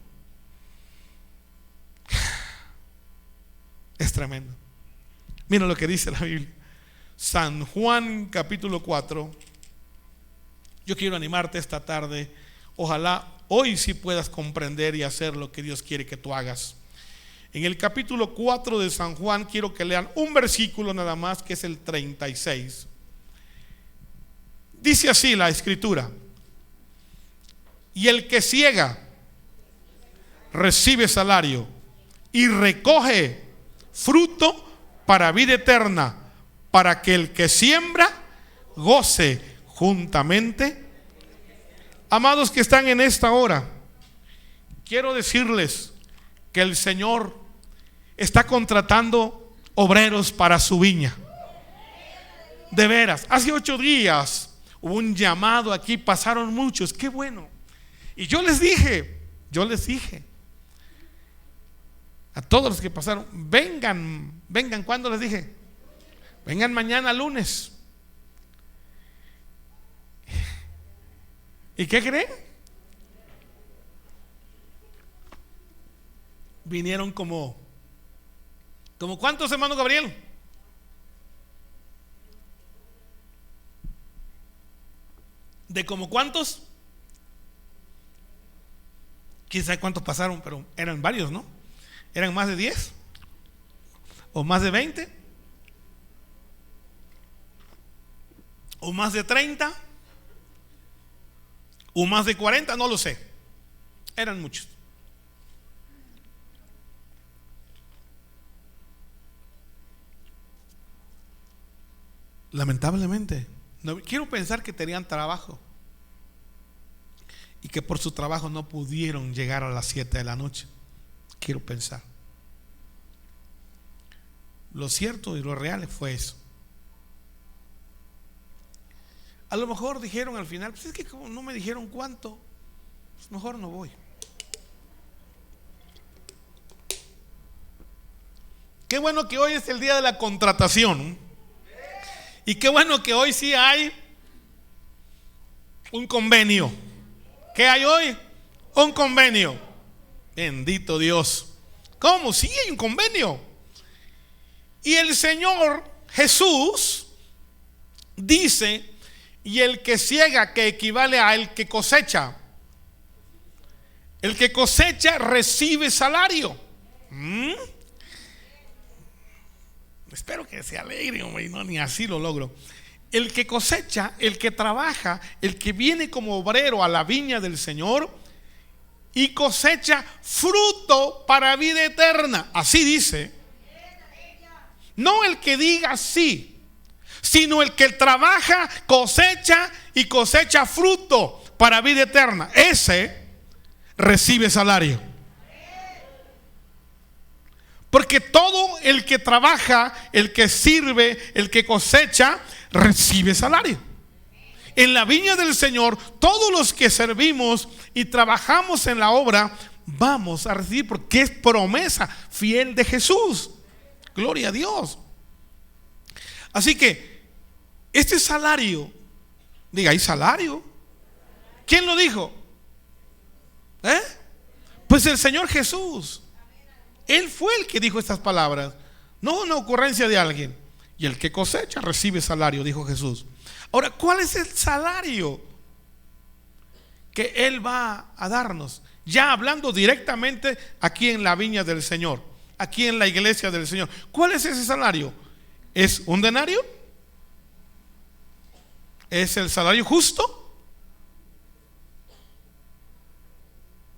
es tremendo. Mira lo que dice la Biblia. San Juan capítulo 4. Yo quiero animarte esta tarde. Ojalá hoy sí puedas comprender y hacer lo que Dios quiere que tú hagas. En el capítulo 4 de San Juan quiero que lean un versículo nada más, que es el 36. Dice así la escritura: y el que ciega recibe salario y recoge fruto para vida eterna, para que el que siembra goce juntamente. Amados que están en esta hora, quiero decirles que el Señor está contratando obreros para su viña. De veras, hace 8 días hubo un llamado aquí, pasaron muchos, qué bueno. Y yo les dije a todos los que pasaron: vengan, ¿cuándo les dije? Vengan mañana lunes. ¿Y qué creen? Vinieron como ¿cuántos, hermano Gabriel? ¿De como cuántos? Quién sabe cuántos pasaron, pero eran varios, ¿no? ¿Eran más de 10? ¿O más de 20? ¿O más de 30? ¿O más de 40? No lo sé. Eran muchos. Lamentablemente, no, quiero pensar que tenían trabajo y que por su trabajo no pudieron llegar a las 7 de la noche. Quiero pensar. Lo cierto y lo real fue eso. A lo mejor dijeron al final: pues es que como no me dijeron cuánto, pues mejor no voy. Qué bueno que hoy es el día de la contratación. Y qué bueno que hoy sí hay un convenio. ¿Qué hay hoy? Un convenio. Bendito Dios. ¿Cómo? Sí, hay un convenio. Y el Señor Jesús dice: y el que ciega, que equivale a el que cosecha. El que cosecha recibe salario. Espero que se alegre, hombre, no, ni así lo logro. el que cosecha, el que trabaja, el que viene como obrero a la viña del Señor y cosecha fruto para vida eterna. Así dice. No el que diga sí, sino el que trabaja, cosecha y cosecha fruto para vida eterna. Ese recibe salario. Porque todo el que trabaja, el que sirve, el que cosecha, recibe salario. En la viña del Señor, todos los que servimos y trabajamos en la obra, vamos a recibir, porque es promesa fiel de Jesús. Gloria a Dios. Así que este salario, diga, ¿hay salario? ¿Quién lo dijo? Pues el Señor Jesús. Él fue el que dijo estas palabras, no una ocurrencia de alguien. Y el que cosecha recibe salario, dijo Jesús. Ahora, ¿cuál es el salario que Él va a darnos? Ya hablando directamente aquí en la viña del Señor, aquí en la iglesia del Señor. ¿Cuál es ese salario? ¿Es un denario? ¿Es el salario justo?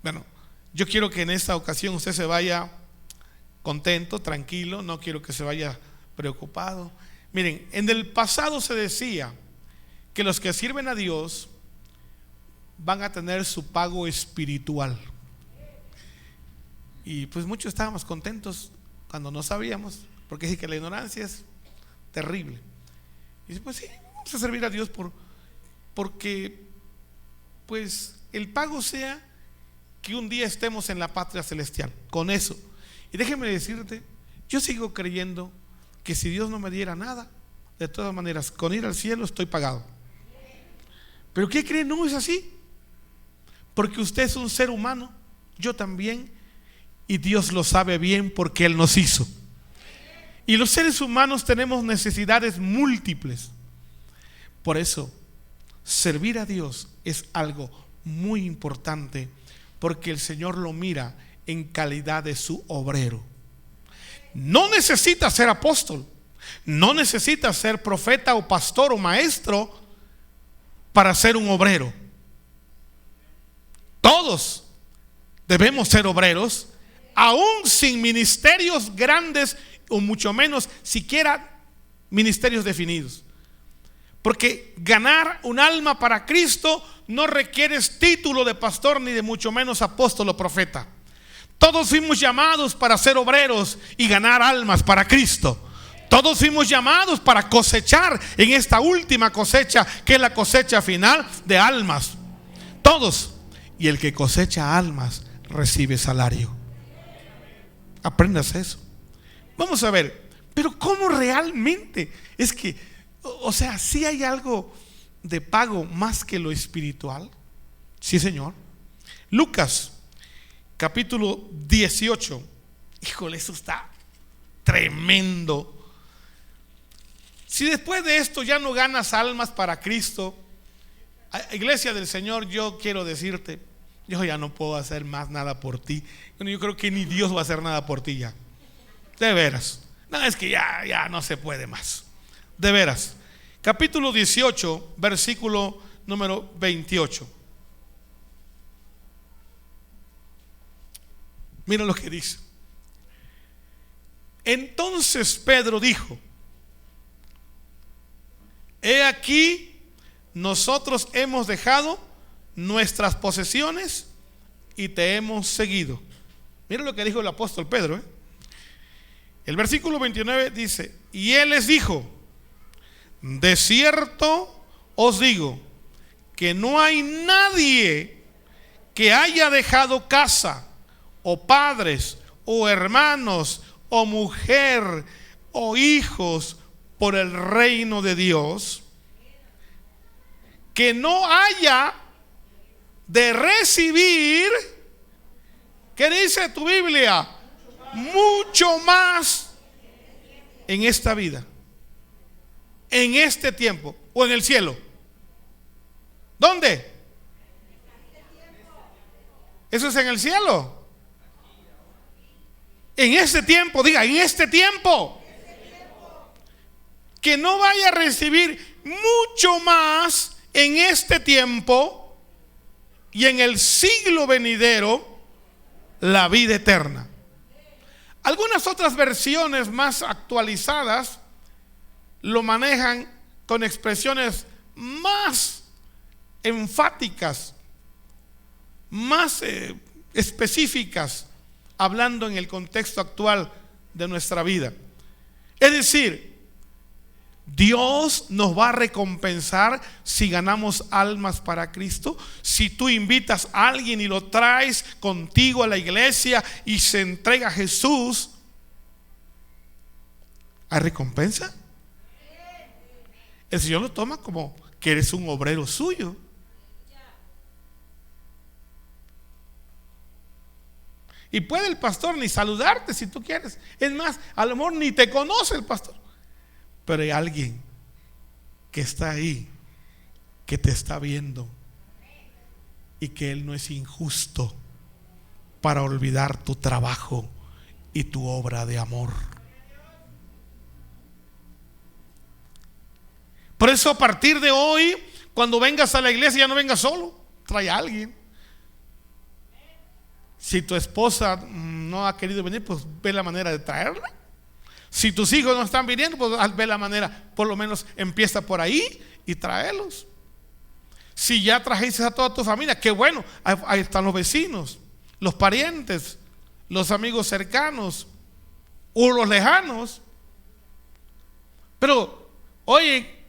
Bueno, yo quiero que en esta ocasión usted se vaya contento, tranquilo, no quiero que se vaya preocupado. Miren, en el pasado se decía que los que sirven a Dios van a tener su pago espiritual. Y pues muchos estábamos contentos cuando no sabíamos, porque es que la ignorancia es terrible. Y dice, pues sí, vamos a servir a Dios porque pues el pago sea que un día estemos en la patria celestial. Con eso. Y déjeme decirte, yo sigo creyendo que si Dios no me diera nada, de todas maneras, con ir al cielo estoy pagado. ¿Pero qué creen? No es así. Porque usted es un ser humano, yo también, y Dios lo sabe bien porque Él nos hizo. Y los seres humanos tenemos necesidades múltiples. Por eso, servir a Dios es algo muy importante, porque el Señor lo mira en calidad de su obrero. No necesita ser apóstol, no necesita ser profeta o pastor o maestro para ser un obrero. Todos debemos ser obreros, aún sin ministerios grandes o mucho menos siquiera ministerios definidos. Porque ganar un alma para Cristo no requiere título de pastor ni de mucho menos apóstol o profeta. Todos fuimos llamados para ser obreros y ganar almas para Cristo. Todos fuimos llamados para cosechar en esta última cosecha, que es la cosecha final de almas. Todos. Y el que cosecha almas recibe salario. Aprendas eso. Vamos a ver, pero ¿cómo realmente? Es que, o sea, ¿sí hay algo de pago más que lo espiritual? Sí, Señor. Lucas capítulo 18. Híjole, eso está tremendo. Si después de esto ya no ganas almas para Cristo, iglesia del Señor, yo quiero decirte, yo ya no puedo hacer más nada por ti. Bueno, yo creo que ni Dios va a hacer nada por ti ya. De veras. No, es que ya no se puede más. De veras. Capítulo 18, versículo número 28. Mira lo que dice. Entonces Pedro dijo: he aquí, nosotros hemos dejado nuestras posesiones y te hemos seguido. Mira lo que dijo el apóstol Pedro. El versículo 29 dice: y él les dijo: de cierto os digo que no hay nadie que haya dejado casa o padres o hermanos o mujer o hijos por el reino de Dios, que no haya de recibir, ¿qué dice tu Biblia? Mucho más en esta vida, en este tiempo o en el cielo. ¿Dónde? Eso es en el cielo. En este tiempo, diga, en este tiempo. Que no vaya a recibir mucho más en este tiempo y en el siglo venidero la vida eterna. Algunas otras versiones más actualizadas lo manejan con expresiones más enfáticas, más específicas, hablando en el contexto actual de nuestra vida. Es decir, Dios nos va a recompensar si ganamos almas para Cristo. Si tú invitas a alguien y lo traes contigo a la iglesia y se entrega a Jesús, ¿hay recompensa? El Señor lo toma como que eres un obrero suyo. Y puede el pastor ni saludarte si tú quieres. Es más, a lo mejor ni te conoce el pastor. Pero hay alguien que está ahí, que te está viendo, y que Él no es injusto para olvidar tu trabajo y tu obra de amor. Por eso, a partir de hoy, cuando vengas a la iglesia, ya no vengas solo, trae a alguien. Si tu esposa no ha querido venir, pues ve la manera de traerla. Si tus hijos no están viniendo, pues ve la manera, por lo menos empieza por ahí y tráelos. Si ya trajiste a toda tu familia, qué bueno, ahí están los vecinos, los parientes, los amigos cercanos o los lejanos. Pero, oye,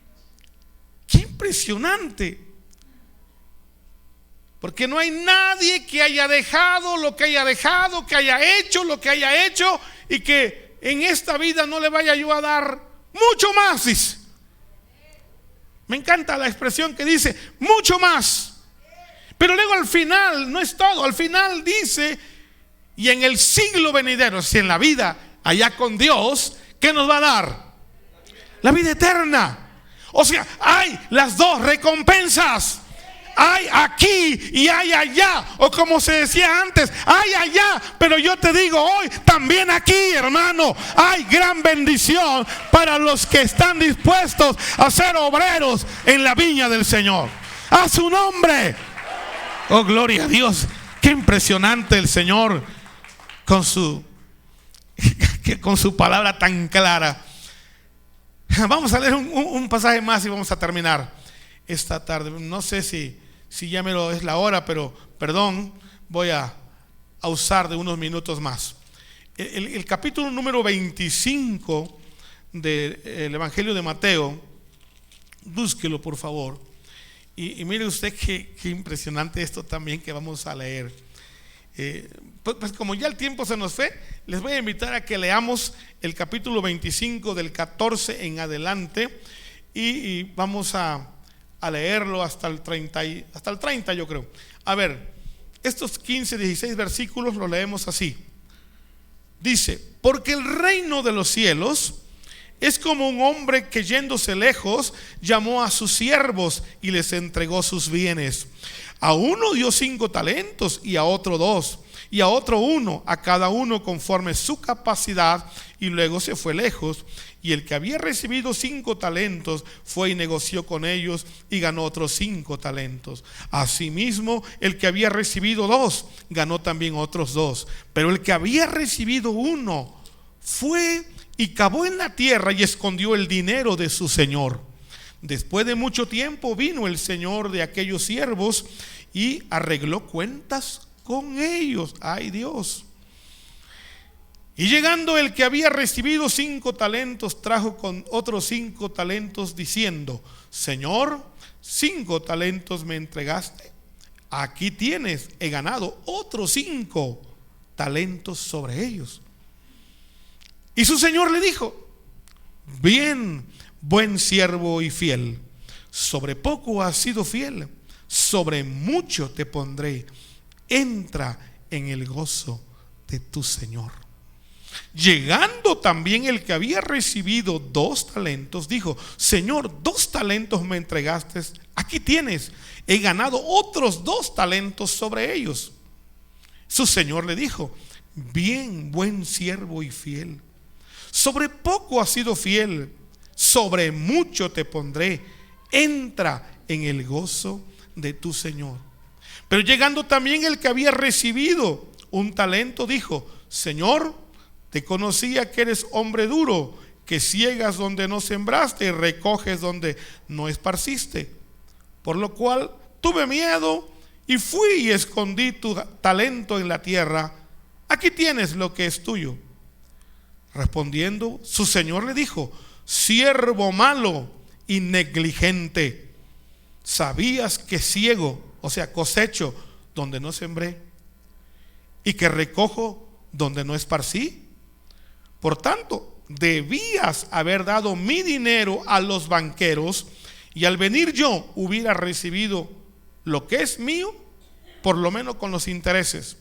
qué impresionante. Porque no hay nadie que haya dejado lo que haya dejado, que haya hecho lo que haya hecho, y que en esta vida no le vaya yo a dar mucho más, dice. Me encanta la expresión que dice mucho más. Pero luego al final, no es todo, al final dice, y en el siglo venidero, si en la vida allá con Dios, ¿qué nos va a dar? La vida eterna. O sea, hay las dos recompensas. Hay aquí y hay allá, o como se decía antes, hay allá. Pero yo te digo hoy, también aquí, hermano, hay gran bendición para los que están dispuestos a ser obreros en la viña del Señor. A su nombre. Oh, gloria a Dios. Qué impresionante el Señor con su palabra tan clara. Vamos a leer un pasaje más y vamos a terminar esta tarde. No sé si ya es la hora, pero perdón, voy a usar de unos minutos más. El capítulo número 25 del Evangelio de Mateo, búsquelo por favor. Y mire usted qué impresionante esto también que vamos a leer. Pues como ya el tiempo se nos fue, les voy a invitar a que leamos el capítulo 25 del 14 en adelante, y vamos a leerlo hasta el 30 yo creo. A ver, estos 15, 16 versículos los leemos así. Dice: porque el reino de los cielos es como un hombre que, yéndose lejos, llamó a sus siervos y les entregó sus bienes. A uno dio 5 talentos, y a otro 2, y a otro 1, a cada uno conforme su capacidad, y luego se fue lejos. Y el que había recibido 5 talentos fue y negoció con ellos y ganó otros 5 talentos. Asimismo, el que había recibido 2 ganó también otros 2. Pero el que había recibido 1 fue y cavó en la tierra y escondió el dinero de su señor. Después de mucho tiempo vino el señor de aquellos siervos y arregló cuentas con ellos. ¡Ay, Dios! Y llegando el que había recibido 5 talentos, trajo con otros 5 talentos, diciendo: Señor, 5 talentos me entregaste, aquí tienes, he ganado otros 5 talentos sobre ellos. Y su señor le dijo: bien, buen siervo y fiel, sobre poco has sido fiel, sobre mucho te pondré, entra en el gozo de tu señor. Llegando también el que había recibido 2 talentos, dijo: Señor, 2 talentos me entregaste, aquí tienes, he ganado otros 2 talentos sobre ellos. Su señor le dijo: bien, buen siervo y fiel, sobre poco has sido fiel, sobre mucho te pondré, entra en el gozo de tu Señor. Pero llegando también el que había recibido un talento, dijo: Señor, te conocía que eres hombre duro, que ciegas donde no sembraste y recoges donde no esparciste. Por lo cual tuve miedo y fui y escondí tu talento en la tierra. Aquí tienes lo que es tuyo. Respondiendo, su señor le dijo: siervo malo y negligente, sabías que ciego, o sea, cosecho donde no sembré, y que recojo donde no esparcí. Por tanto, debías haber dado mi dinero a los banqueros, y al venir yo hubiera recibido lo que es mío, por lo menos con los intereses.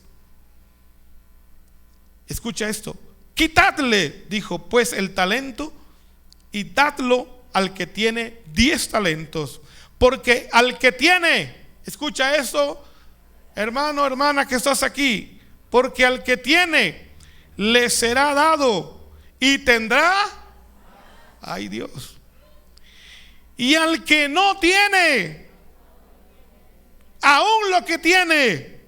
Escucha esto: quitadle, dijo, pues el talento y dadlo al que tiene 10 talentos, porque al que tiene, escucha eso, hermano, hermana que estás aquí, porque al que tiene le será dado y tendrá, ay Dios, y al que no tiene, aún lo que tiene,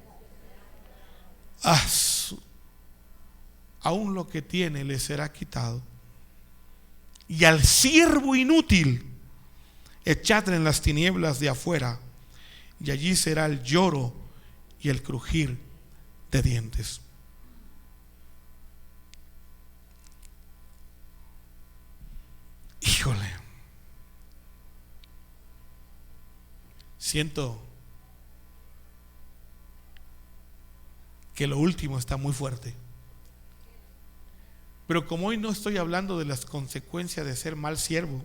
aún lo que tiene le será quitado. Y al siervo inútil echadle en las tinieblas de afuera, y allí será el lloro y el crujir de dientes. Híjole, siento que lo último está muy fuerte. Pero como hoy no estoy hablando de las consecuencias de ser mal siervo,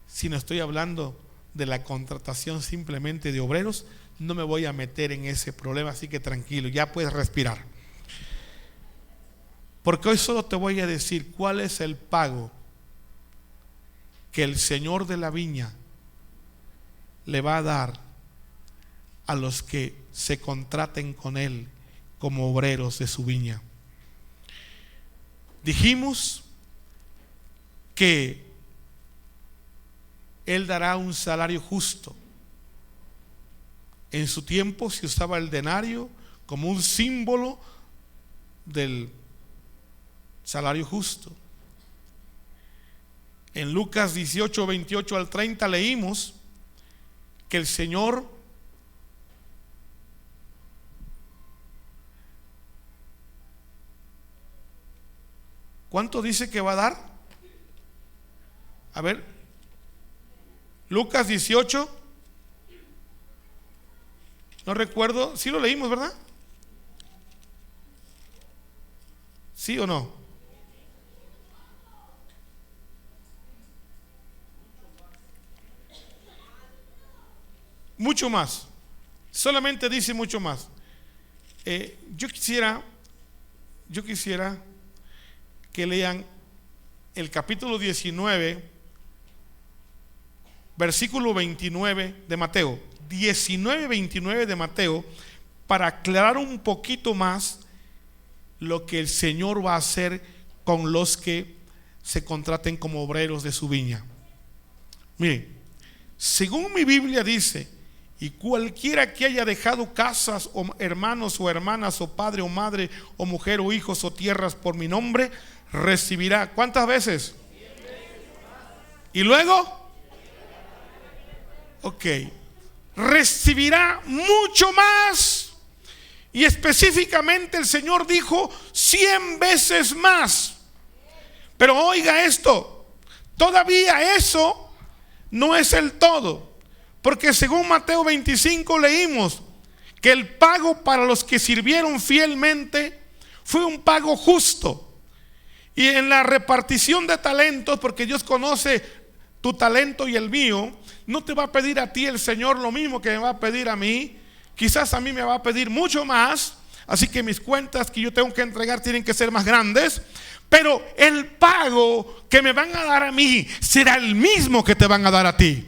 sino estoy hablando de la contratación simplemente de obreros, no me voy a meter en ese problema, así que tranquilo, ya puedes respirar. Porque hoy solo te voy a decir cuál es el pago que el Señor de la viña le va a dar a los que se contraten con Él como obreros de su viña. Dijimos que Él dará un salario justo. En su tiempo se usaba el denario como un símbolo del salario justo. En Lucas 18, 28 al 30 leímos que el Señor ¿cuánto dice que va a dar? A ver, Lucas 18, no recuerdo, sí lo leímos, ¿verdad? ¿Sí o no? Mucho más, solamente dice mucho más. Yo quisiera que lean el capítulo 19, versículo 29 de Mateo, 19, 29 de Mateo, para aclarar un poquito más lo que el Señor va a hacer con los que se contraten como obreros de su viña. Miren, según mi Biblia dice: y cualquiera que haya dejado casas o hermanos o hermanas o padre o madre o mujer o hijos o tierras por mi nombre, recibirá, ¿cuántas veces? Y luego, ok, recibirá mucho más. Y específicamente el Señor dijo 100 veces más. Pero oiga esto, todavía eso no es el todo, porque según Mateo 25 leímos que el pago para los que sirvieron fielmente fue un pago justo. Y en la repartición de talentos, porque Dios conoce tu talento y el mío, no te va a pedir a ti el Señor lo mismo que me va a pedir a mí. Quizás a mí me va a pedir mucho más, así que mis cuentas que yo tengo que entregar tienen que ser más grandes. Pero el pago que me van a dar a mí será el mismo que te van a dar a ti,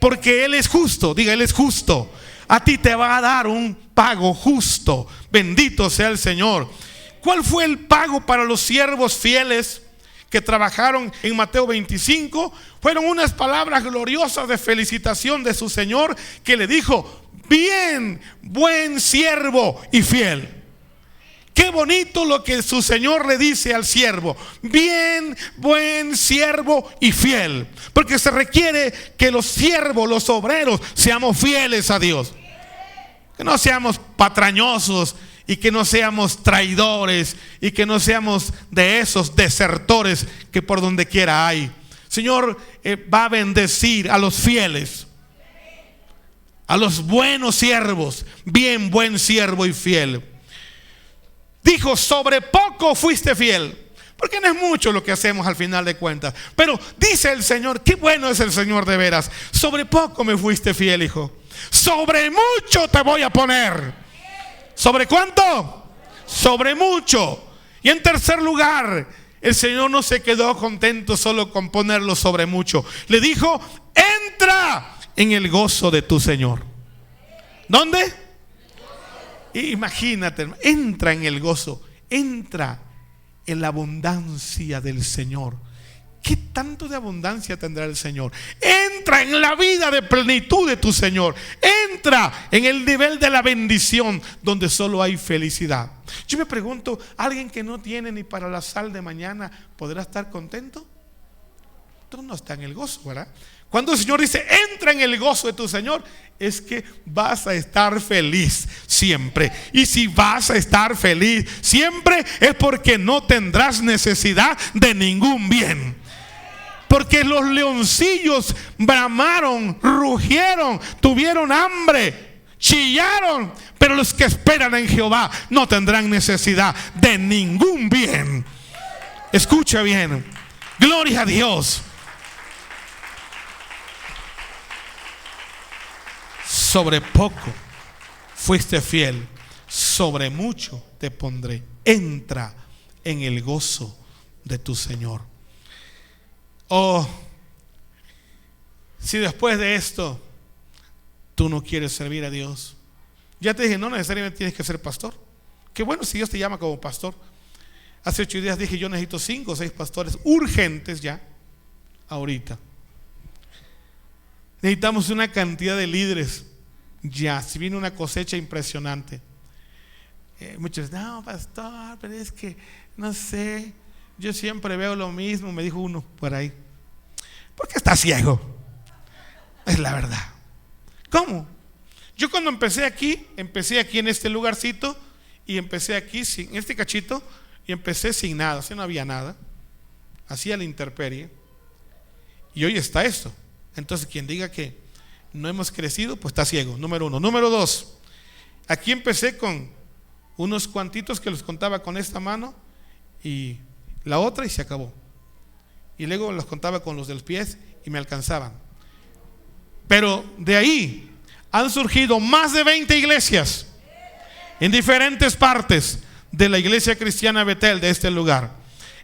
porque Él es justo. Diga, Él es justo. A ti te va a dar un pago justo. Bendito sea el Señor. ¿Cuál fue el pago para los siervos fieles que trabajaron en Mateo 25, fueron unas palabras gloriosas de felicitación de su Señor, que le dijo: bien, buen siervo y fiel. Qué bonito lo que su Señor le dice al siervo: bien, buen siervo y fiel. Porque se requiere que los siervos, los obreros, seamos fieles a Dios. Que no seamos patrañosos y que no seamos traidores y que no seamos de esos desertores que por donde quiera hay. Señor va a bendecir a los fieles, a los buenos siervos. Bien, buen siervo y fiel. Dijo: sobre poco fuiste fiel. Porque no es mucho lo que hacemos al final de cuentas. Pero dice el Señor, qué bueno es el Señor de veras: sobre poco me fuiste fiel, hijo, sobre mucho te voy a poner. ¿Sobre cuánto? Sobre mucho. Y en tercer lugar, el Señor no se quedó contento solo con ponerlo sobre mucho. Le dijo: entra en el gozo de tu Señor. ¿Dónde? Imagínate, entra en el gozo, entra en la abundancia del Señor. ¿Qué tanto de abundancia tendrá el Señor? Entra en la vida de plenitud de tu Señor. Entra en el nivel de la bendición donde solo hay felicidad. Yo me pregunto, ¿alguien que no tiene ni para la sal de mañana podrá estar contento? Tú no está en el gozo, ¿verdad? Cuando el Señor dice: entra en el gozo de tu Señor, es que vas a estar feliz siempre. Y si vas a estar feliz siempre, es porque no tendrás necesidad de ningún bien. Porque los leoncillos bramaron, rugieron, tuvieron hambre, chillaron, pero los que esperan en Jehová no tendrán necesidad de ningún bien. Escucha bien. Gloria a Dios. Sobre poco fuiste fiel, sobre mucho te pondré. Entra en el gozo de tu Señor. Oh, si después de esto tú no quieres servir a Dios, ya te dije, no necesariamente tienes que ser pastor. Qué bueno si Dios te llama como pastor. Hace 8 días dije: yo necesito 5 o 6 pastores urgentes ya, ahorita. Necesitamos una cantidad de líderes. Ya, si viene una cosecha impresionante. Muchos dicen: no, pastor, pero es que no sé, yo siempre veo lo mismo. Me dijo uno por ahí: porque está ciego. Es la verdad. ¿Cómo? Yo cuando empecé aquí en este lugarcito, y empecé aquí en este cachito, y empecé sin nada, así no había nada, hacía la intemperie, y hoy está esto. Entonces quien diga que no hemos crecido, pues está ciego, número 1. Número 2, aquí empecé con unos cuantitos que los contaba con esta mano y la otra, y se acabó. Y luego los contaba con los del pie y me alcanzaban. Pero de ahí han surgido más de 20 iglesias en diferentes partes de la iglesia cristiana Betel de este lugar.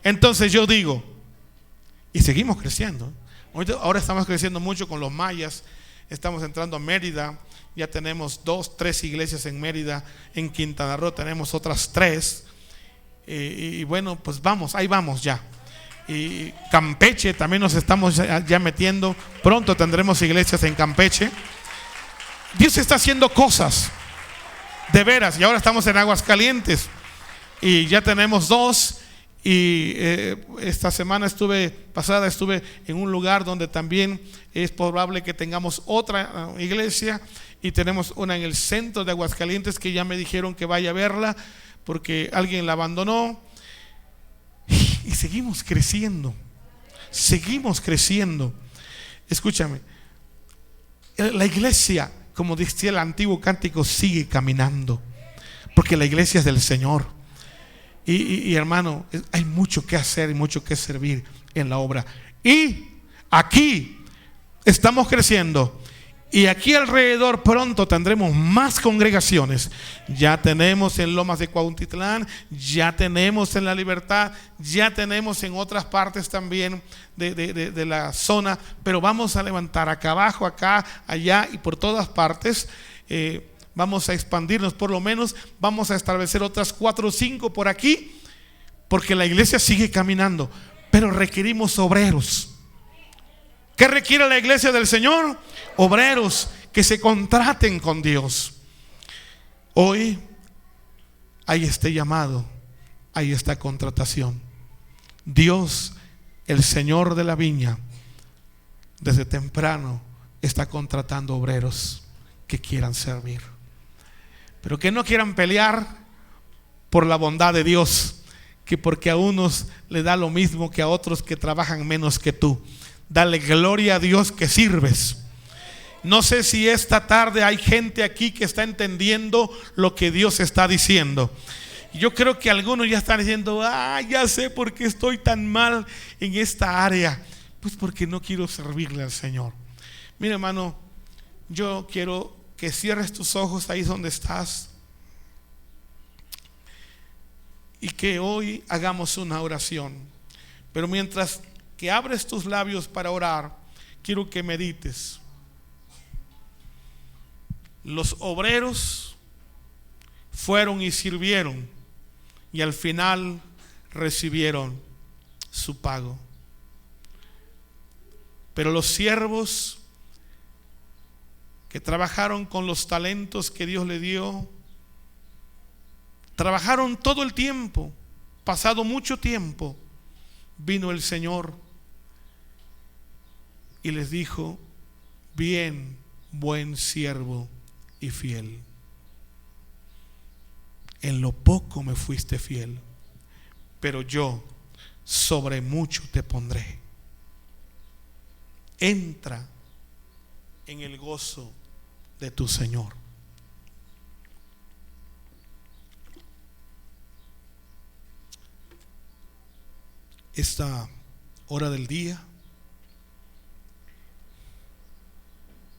Entonces yo digo, y seguimos creciendo. Ahora estamos creciendo mucho con los mayas. Estamos entrando a Mérida. Ya tenemos 2, 3 iglesias en Mérida. En Quintana Roo tenemos otras 3. Y bueno, pues vamos, ahí vamos ya. Y Campeche también nos estamos ya metiendo. Pronto tendremos iglesias en Campeche. Dios está haciendo cosas de veras. Y ahora estamos en Aguascalientes y ya tenemos 2. Y esta semana pasada estuve en un lugar donde también es probable que tengamos otra iglesia, y tenemos una en el centro de Aguascalientes que ya me dijeron que vaya a verla porque alguien la abandonó. Y seguimos creciendo, seguimos creciendo. Escúchame, la iglesia, como decía el antiguo cántico, sigue caminando, porque la iglesia es del Señor. Y hermano, hay mucho que hacer y mucho que servir en la obra. Y aquí estamos creciendo, y aquí alrededor pronto tendremos más congregaciones. Ya tenemos en Lomas de Cuautitlán, ya tenemos en La Libertad, ya tenemos en otras partes también de la zona. Pero vamos a levantar acá abajo, acá, allá y por todas partes. Vamos a expandirnos, por lo menos vamos a establecer otras 4 o 5 por aquí, porque la iglesia sigue caminando. pero requerimos obreros. ¿Qué requiere la iglesia del Señor? Obreros que se contraten con Dios. Hoy hay este llamado, hay esta contratación. Dios, el Señor de la viña, desde temprano está contratando obreros que quieran servir, pero que no quieran pelear por la bondad de Dios, que porque a unos le da lo mismo que a otros que trabajan menos que tú. Dale gloria a Dios que sirves. No sé si esta tarde hay gente aquí que está entendiendo lo que Dios está diciendo. Yo creo que algunos ya están diciendo: ya sé por qué estoy tan mal en esta área. Pues porque no quiero servirle al Señor. Mira, hermano, yo quiero que cierres tus ojos ahí donde estás y que hoy hagamos una oración. Pero mientras que abres tus labios para orar, quiero que medites. Los obreros fueron y sirvieron y al final recibieron su pago. Pero los siervos que trabajaron con los talentos que Dios le dio, trabajaron todo el tiempo. Pasado mucho tiempo, vino el Señor y les dijo: bien, buen siervo y fiel. En lo poco me fuiste fiel, pero yo sobre mucho te pondré. Entra en el gozo de tu Señor. Esta hora del día,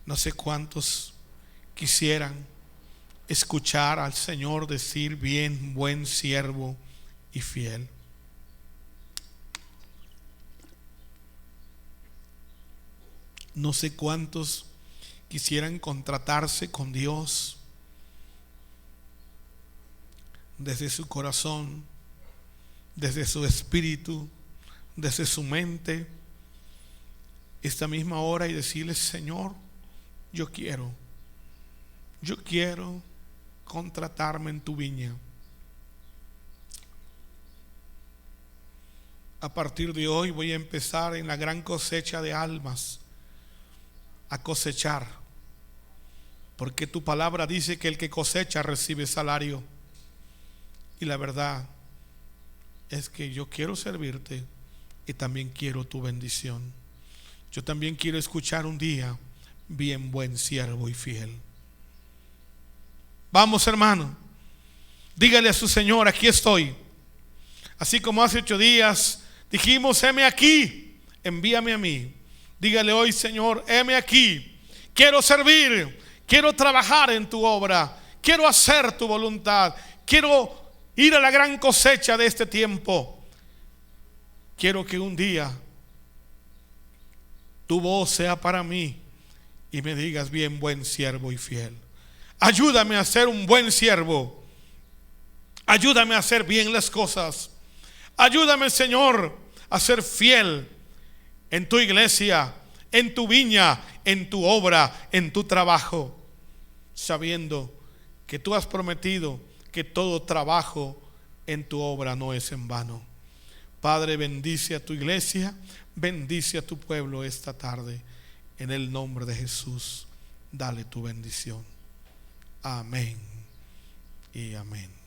no sé cuántos quisieran escuchar al Señor decir: bien, buen siervo y fiel. No sé cuántos quisieran contratarse con Dios desde su corazón, desde su espíritu, desde su mente, esta misma hora, y decirle: Señor, yo quiero contratarme en tu viña. A partir de hoy voy a empezar en la gran cosecha de almas a cosechar, porque tu palabra dice que el que cosecha recibe salario. Y la verdad es que yo quiero servirte y también quiero tu bendición. Yo también quiero escuchar un día: bien, buen siervo y fiel. Vamos, hermano, dígale a su Señor: aquí estoy. Así como hace 8 días dijimos: heme aquí, envíame a mí. Dígale hoy: Señor, heme aquí. Quiero servir, quiero trabajar en tu obra, quiero hacer tu voluntad, quiero ir a la gran cosecha de este tiempo. Quiero que un día tu voz sea para mí y me digas: bien, buen siervo y fiel. Ayúdame a ser un buen siervo. Ayúdame a hacer bien las cosas. Ayúdame, Señor, a ser fiel en tu iglesia, en tu viña, en tu obra, en tu trabajo, sabiendo que tú has prometido que todo trabajo en tu obra no es en vano. Padre, bendice a tu iglesia, bendice a tu pueblo esta tarde. En el nombre de Jesús, dale tu bendición. Amén y amén.